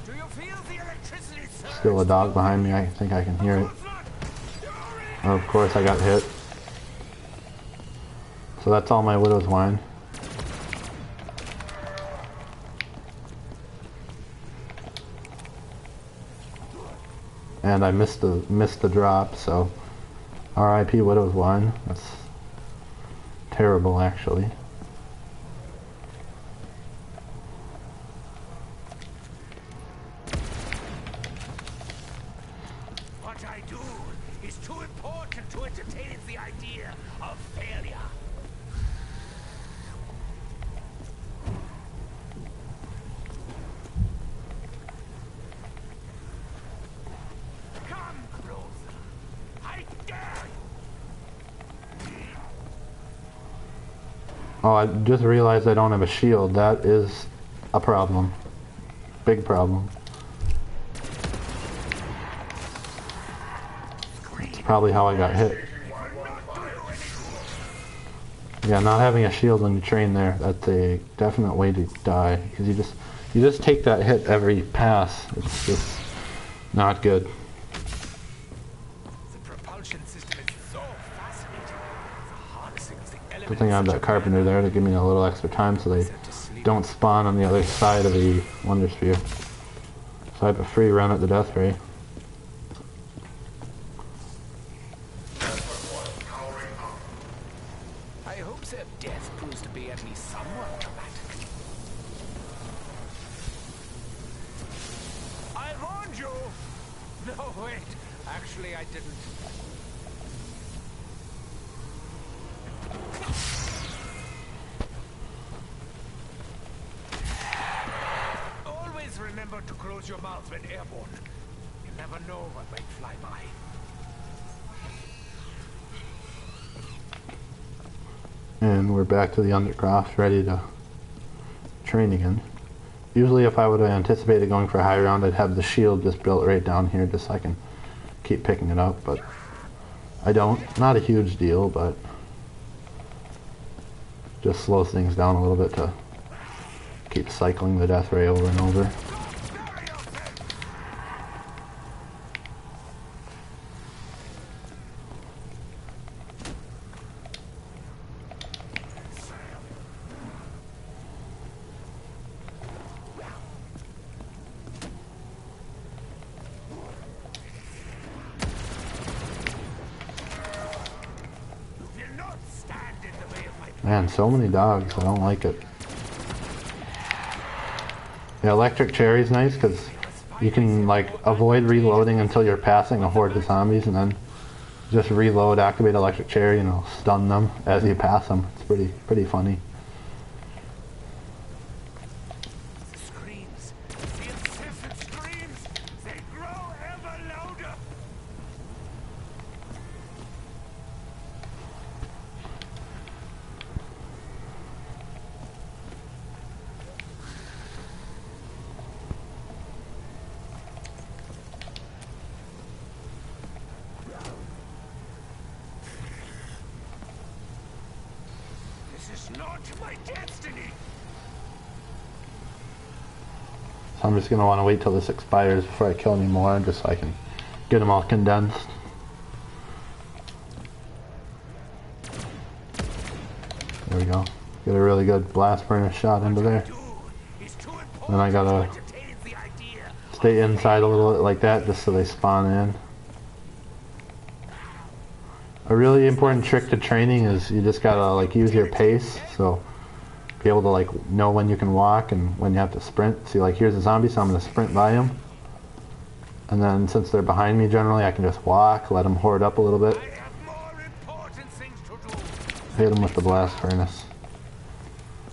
Do you feel the electricity surge? Still a dog behind me, I think I can hear it. Oh, of course I got hit. So that's all my widow's wine. And I missed the drop, so R.I.P. Widow's Wine. That's terrible, actually. What I do is too important to entertain the idea of failure. Oh, I just realized I don't have a shield. That is a problem. Big problem. That's probably how I got hit. Yeah, not having a shield when you train there, that's a definite way to die. Because you just take that hit every pass. It's just not good. Good thing I have that carpenter there to give me a little extra time so they don't spawn on the other side of the Wonder Sphere. So I have a free run at the Death Ray. I hope their death proves to be at least somewhat dramatic. I warned you! No, wait. Actually, I didn't. Always remember to close your mouth when airborne. You never know what might fly by. And we're back to the Undercroft, ready to train again. Usually if I would have anticipated going for a high round, I'd have the shield just built right down here just so I can keep picking it up, but I don't. Not a huge deal, but just slows things down a little bit to keep cycling the Death Ray over and over. Man, so many dogs. I don't like it. The electric cherry's nice because you can like avoid reloading until you're passing a horde of zombies, and then just reload, activate electric cherry, and it'll stun them as you pass them. It's pretty funny. Screams. The incessant screams. They grow ever louder. Not my destiny. So I'm just going to want to wait till this expires before I kill any more, just so I can get them all condensed. There we go. Get a really good blast furnace shot into there. Then I gotta stay inside a little bit like that just so they spawn in. A really important trick to training is you just gotta like use your pace, so be able to like know when you can walk and when you have to sprint. See, like here's a zombie, so I'm gonna sprint by him, and then since they're behind me generally, I can just walk, let them horde up a little bit, hit them with the blast furnace.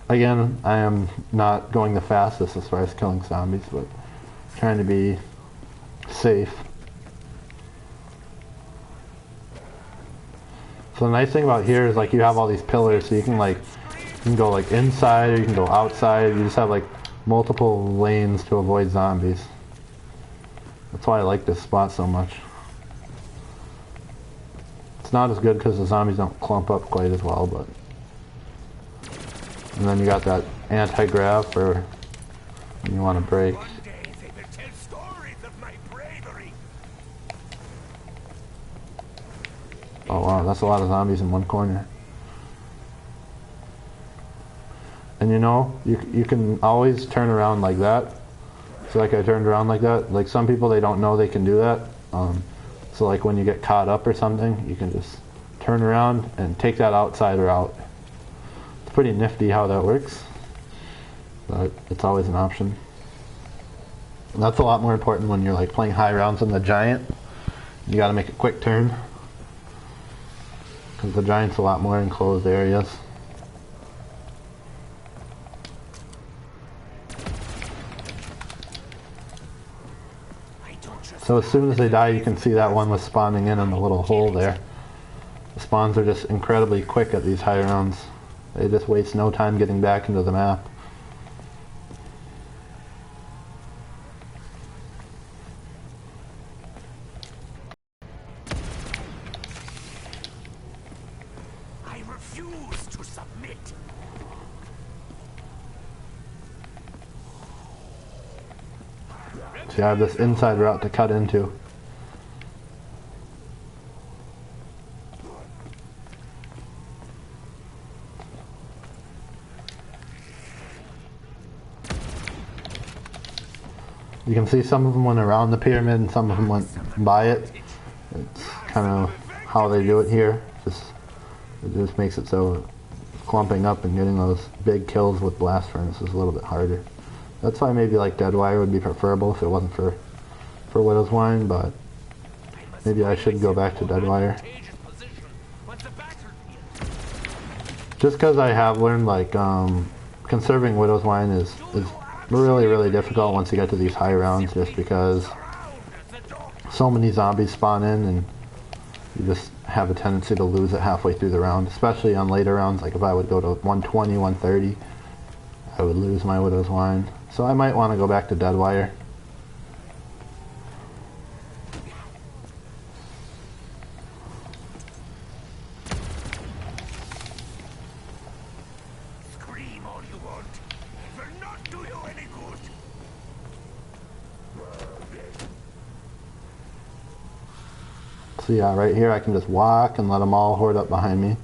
Again, I am not going the fastest as far as killing zombies, but trying to be safe. So the nice thing about here is like you have all these pillars, so you can go like inside or you can go outside. You just have like multiple lanes to avoid zombies. That's why I like this spot so much. It's not as good because the zombies don't clump up quite as well, but... And then you got that anti-grav for when you want to break. One day they will tell stories of my bravery. Oh wow, that's a lot of zombies in one corner. And you know, you can always turn around like that. So like I turned around like that. Like some people, they don't know they can do that. So like when you get caught up or something, you can just turn around and take that outsider out. It's pretty nifty how that works. But it's always an option. And that's a lot more important when you're like playing high rounds on the giant. You gotta make a quick turn. Because the giant's a lot more enclosed areas. So as soon as they die, you can see that one was spawning in the little hole there. The spawns are just incredibly quick at these high rounds. They just waste no time getting back into the map. I refuse to submit. So you have this inside route to cut into. You can see some of them went around the pyramid and some of them went by it. It's kind of how they do it here. It just makes it so clumping up and getting those big kills with blast furnace is a little bit harder. That's why maybe like Deadwire would be preferable if it wasn't for Widow's Wine, but maybe I should go back to Deadwire. Just because I have learned like conserving Widow's Wine is really difficult once you get to these high rounds, just because so many zombies spawn in and you just have a tendency to lose it halfway through the round, especially on later rounds. Like if I would go to 120, 130, I would lose my Widow's Wine. So I might want to go back to Deadwire. Scream all you want. It will not do you any good. So yeah, right here I can just walk and let them all horde up behind me.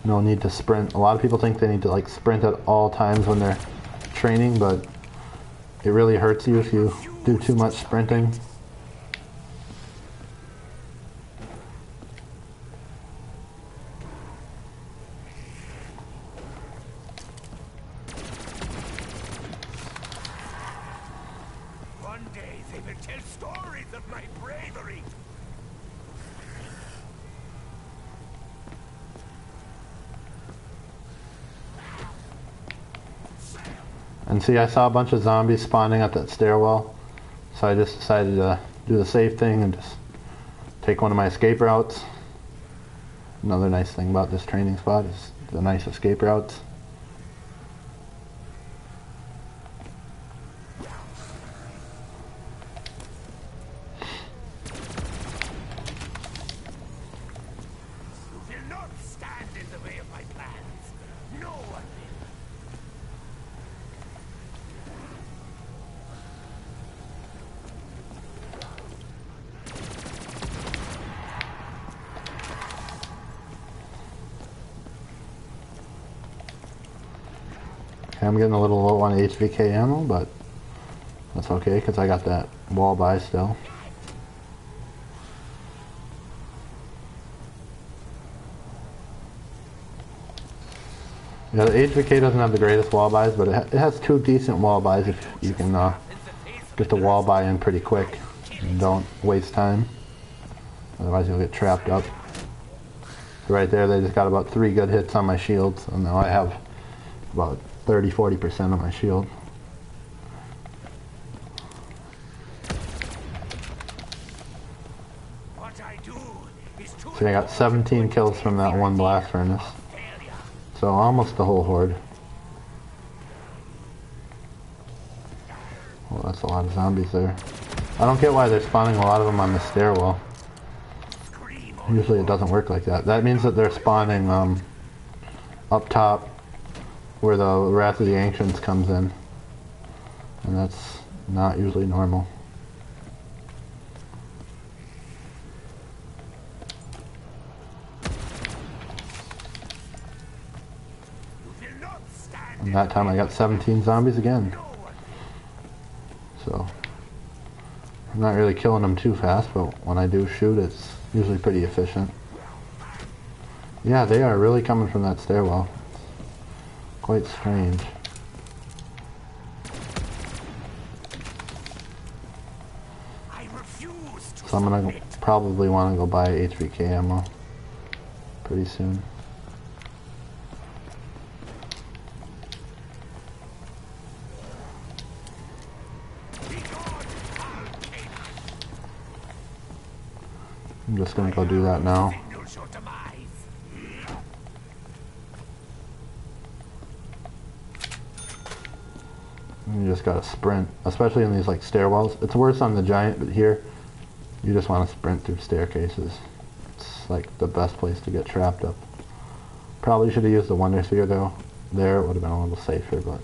No need to sprint. A lot of people think they need to like sprint at all times when they're training, but it really hurts you if you do too much sprinting. One day they will tell stories of my bravery. And see, I saw a bunch of zombies spawning at that stairwell, so I just decided to do the safe thing and just take one of my escape routes. Another nice thing about this training spot is the nice escape routes. You will not stand in the way of my plans. No one will. Okay, I'm getting a little low on HVK ammo, but that's okay because I got that wall buy still. Yeah, the HVK doesn't have the greatest wall buys, but it has two decent wall buys if you can get the wall buy in pretty quick and don't waste time. Otherwise you'll get trapped up. So right there they just got about 3 good hits on my shields, and now I have about 30-40% of my shield. What I do is to So I got 17 kills from that one blast furnace. So almost the whole horde. Well, that's a lot of zombies there. I don't get why they're spawning a lot of them on the stairwell. scream Usually it doesn't work like that. That means that they're spawning up top where the Wrath of the Ancients comes in. And that's not usually normal. And that time I got 17 zombies again. So I'm not really killing them too fast, but when I do shoot, it's usually pretty efficient. Yeah, they are really coming from that stairwell. Quite strange. So I'm gonna probably want to go buy A3K ammo pretty soon. I'm just gonna go do that now. You just gotta sprint, especially in these like stairwells. It's worse on the giant, but here you just want to sprint through staircases. It's like the best place to get trapped up. Probably should have used the Wonder Sphere though. There it would have been a little safer, but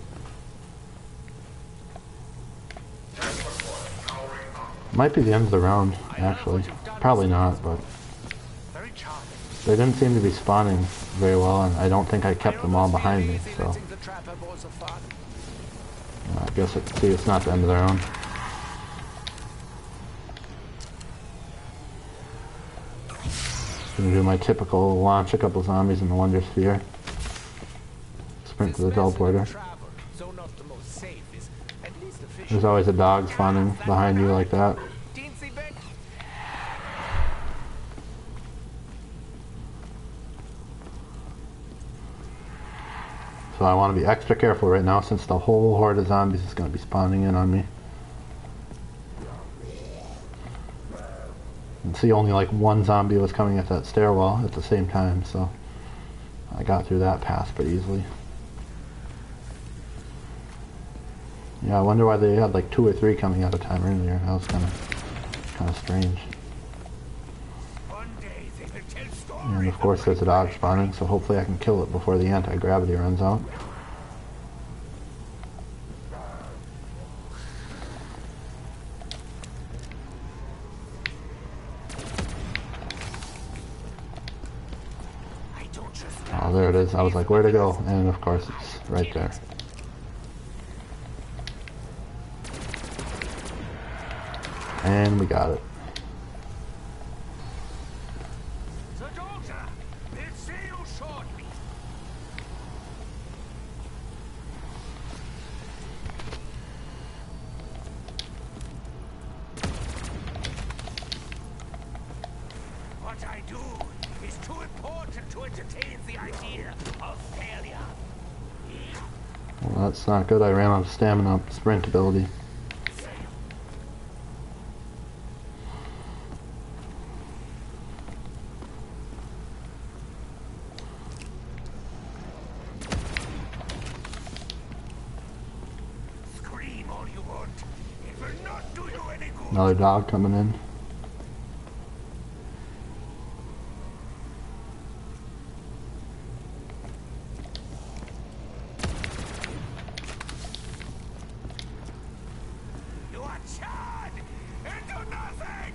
might be the end of the round actually. Probably not, but they didn't seem to be spawning very well, and I don't think I kept them all behind me, so I guess it's not the end of the round. Gonna do my typical launch a couple zombies in the Wonder Sphere. Sprint to the teleporter. There's always a dog spawning behind you like that. So I want to be extra careful right now since the whole horde of zombies is going to be spawning in on me. And see, only like one zombie was coming at that stairwell at the same time, so I got through that pass pretty easily. Yeah, I wonder why they had like 2 or 3 coming at a time earlier. That was kind of strange. And of course there's a dog spawning, so hopefully I can kill it before the anti-gravity runs out. Oh, there it is. I was like, where to go? And of course it's right there. And we got it. What I do is too important to entertain the idea of failure. Well, that's not good. I ran out of stamina sprint ability. Scream all you want. It will not do you any good. Another dog coming in. You are charred into nothing.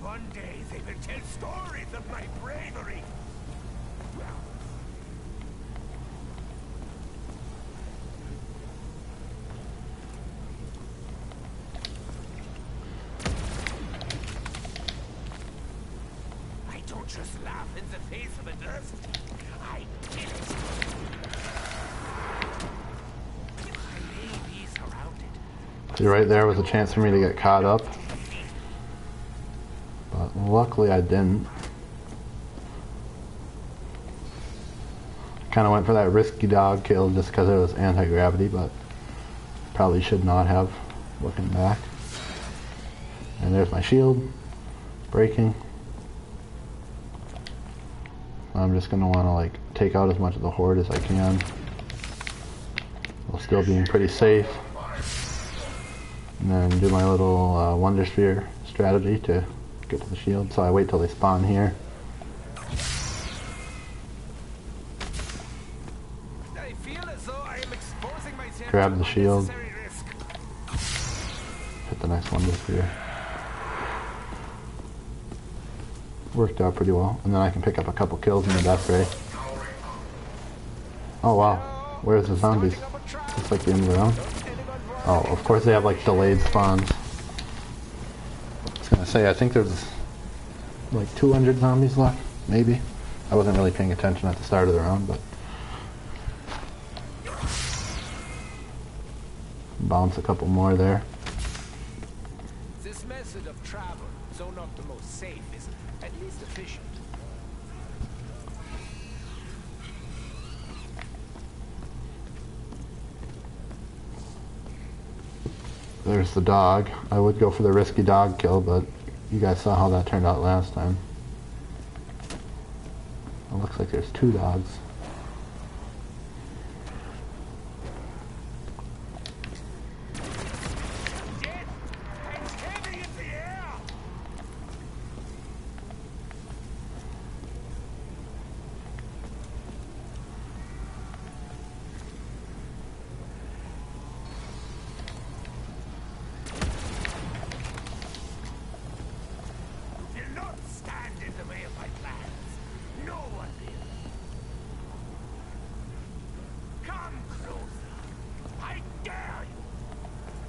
One day they will tell stories of my bravery. I don't just laugh in the face of adversity. I kill it. I may be surrounded. See, right there was a chance for me to get caught up. But luckily I didn't. Kind of went for that risky dog kill just because it was anti-gravity, but probably should not have, looking back. And there's my shield. breaking. I'm just going to want to like take out as much of the horde as I can, while still being pretty safe. And then do my little Wonder Sphere strategy to get to the shield. So I wait till they spawn here. I feel as though I am exposing myself Grab to the shield. unnecessary risk. Hit the next Wonder Sphere. Worked out pretty well. And then I can pick up a couple kills in the death ray. Oh wow. Where's the zombies? It's like the end of the round. Oh, of course they have like delayed spawns. I was gonna say, I think there's like 200 zombies left, maybe. I wasn't really paying attention at the start of the round, but bounce a couple more there. This method of travel, though not the most safe, is at least efficient. There's the dog. I would go for the risky dog kill, but you guys saw how that turned out last time. It looks like there's 2 dogs.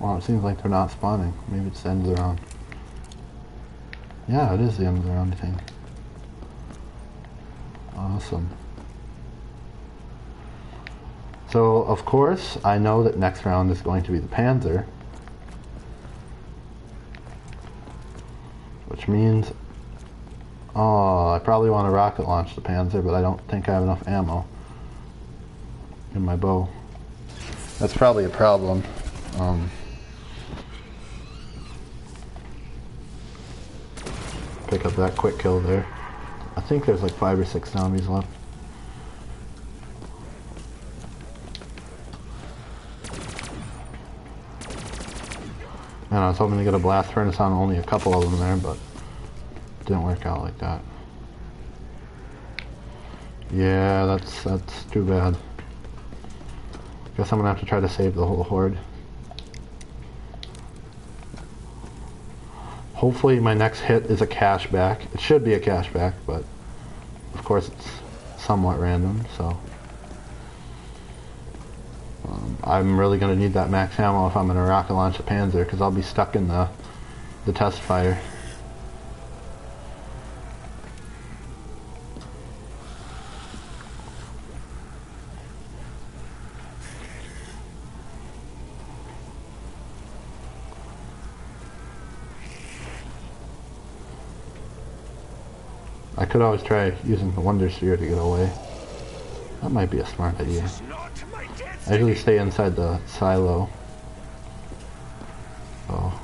Well, it seems like they're not spawning. Maybe it's the end of the round. Yeah, it is the end of the round, I think. Awesome. So, of course, I know that next round is going to be the Panzer. Which means... Oh, I probably want to rocket launch the Panzer, but I don't think I have enough ammo in my bow. That's probably a problem. Pick up that quick kill there. I think there's like 5 or 6 zombies left. And I was hoping to get a blast furnace on only a couple of them there, but it didn't work out like that. Yeah, that's too bad. Guess I'm gonna have to try to save the whole horde. Hopefully my next hit is a cashback. It should be a cashback, but of course it's somewhat random, so I'm really going to need that max ammo if I'm going to rocket launch the Panzer, because I'll be stuck in the test fire. I could always try using the Wonder Sphere to get away. That might be a smart idea. I usually stay inside the silo. Oh.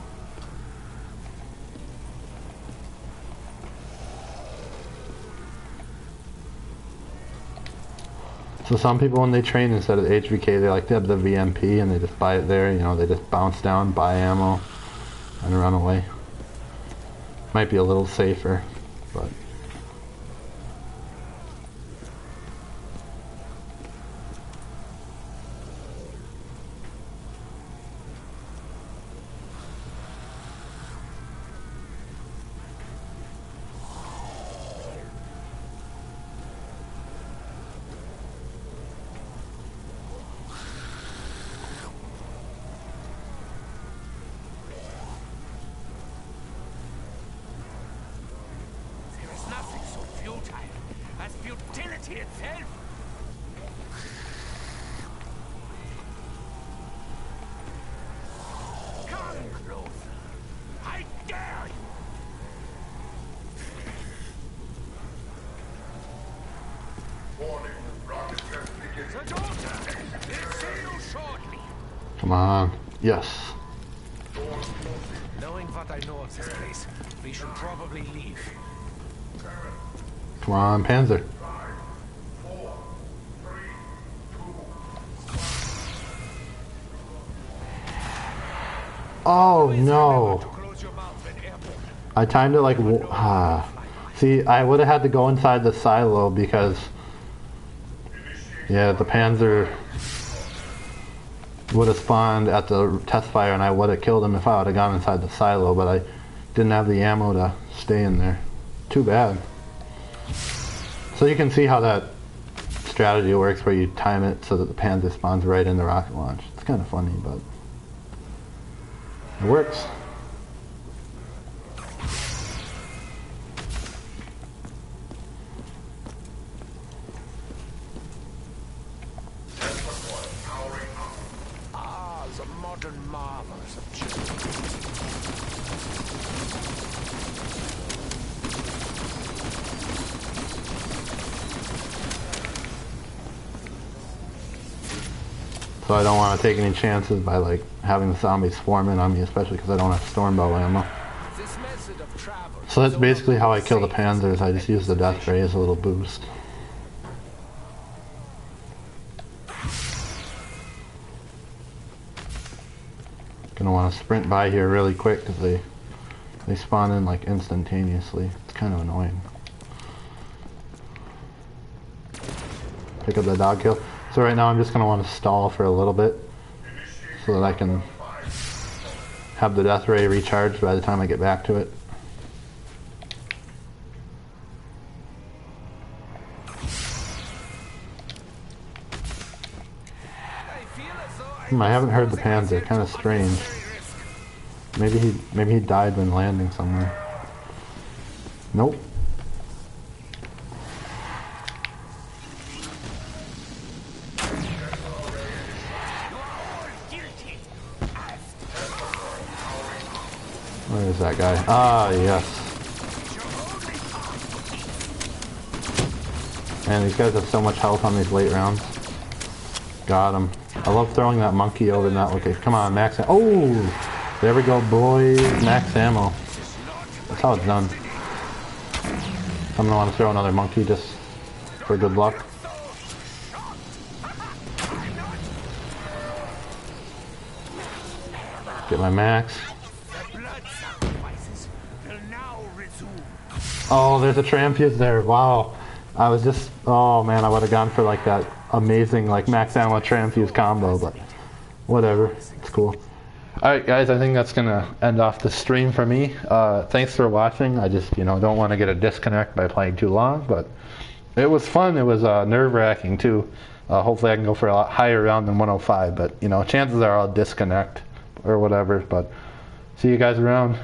So some people, when they train instead of HVK, they like to have the VMP and they just buy it there. You know, they just bounce down, buy ammo, and run away. Might be a little safer, but... Futility itself. Come closer. I dare you. Warning, rocket test begins. The daughter will see you shortly. Come on. Yes. Knowing what I know of this place. We should probably leave. Come on, Panzer. 4, 3, 2. Oh no! To close your mouth and airport. I timed it like. See, I would have had to go inside the silo because. Yeah, the Panzer would have spawned at the test fire and I would have killed him if I would have gone inside the silo, but I didn't have the ammo to stay in there. Too bad. So you can see how that strategy works where you time it so that the Panzer spawns right in the rocket launch. It's kind of funny, but it works. Ah, the modern marvels of Germany. So I don't want to take any chances by like having the zombies swarm in on me, especially because I don't have stormbow ammo. This method of travel. So that's basically how I kill the Panzers. I just use the death ray as a little boost. Gonna want to sprint by here really quick because they spawn in like instantaneously. It's kind of annoying. Pick up the dog kill. So right now I'm just gonna want to stall for a little bit so that I can have the death ray recharged by the time I get back to it. I haven't heard the Panzer. Kind of strange. Maybe he died when landing somewhere. Nope. Where is that guy? Ah, yes. Man, these guys have so much health on these late rounds. Got him. I love throwing that monkey over in that location. Come on, max. Oh! There we go, boys. Max ammo. That's how it's done. I'm gonna want to throw another monkey just for good luck. Get my max. Oh, there's a Tramfuse there. Wow. I was just, oh man, I would have gone for like that amazing like max ammo Tramfuse combo, but whatever. It's cool. Alright guys, I think that's gonna end off the stream for me. Thanks for watching. I just, don't want to get a disconnect by playing too long, but it was fun. It was nerve-wracking too. Hopefully I can go for a lot higher round than 105, but chances are I'll disconnect or whatever, but see you guys around.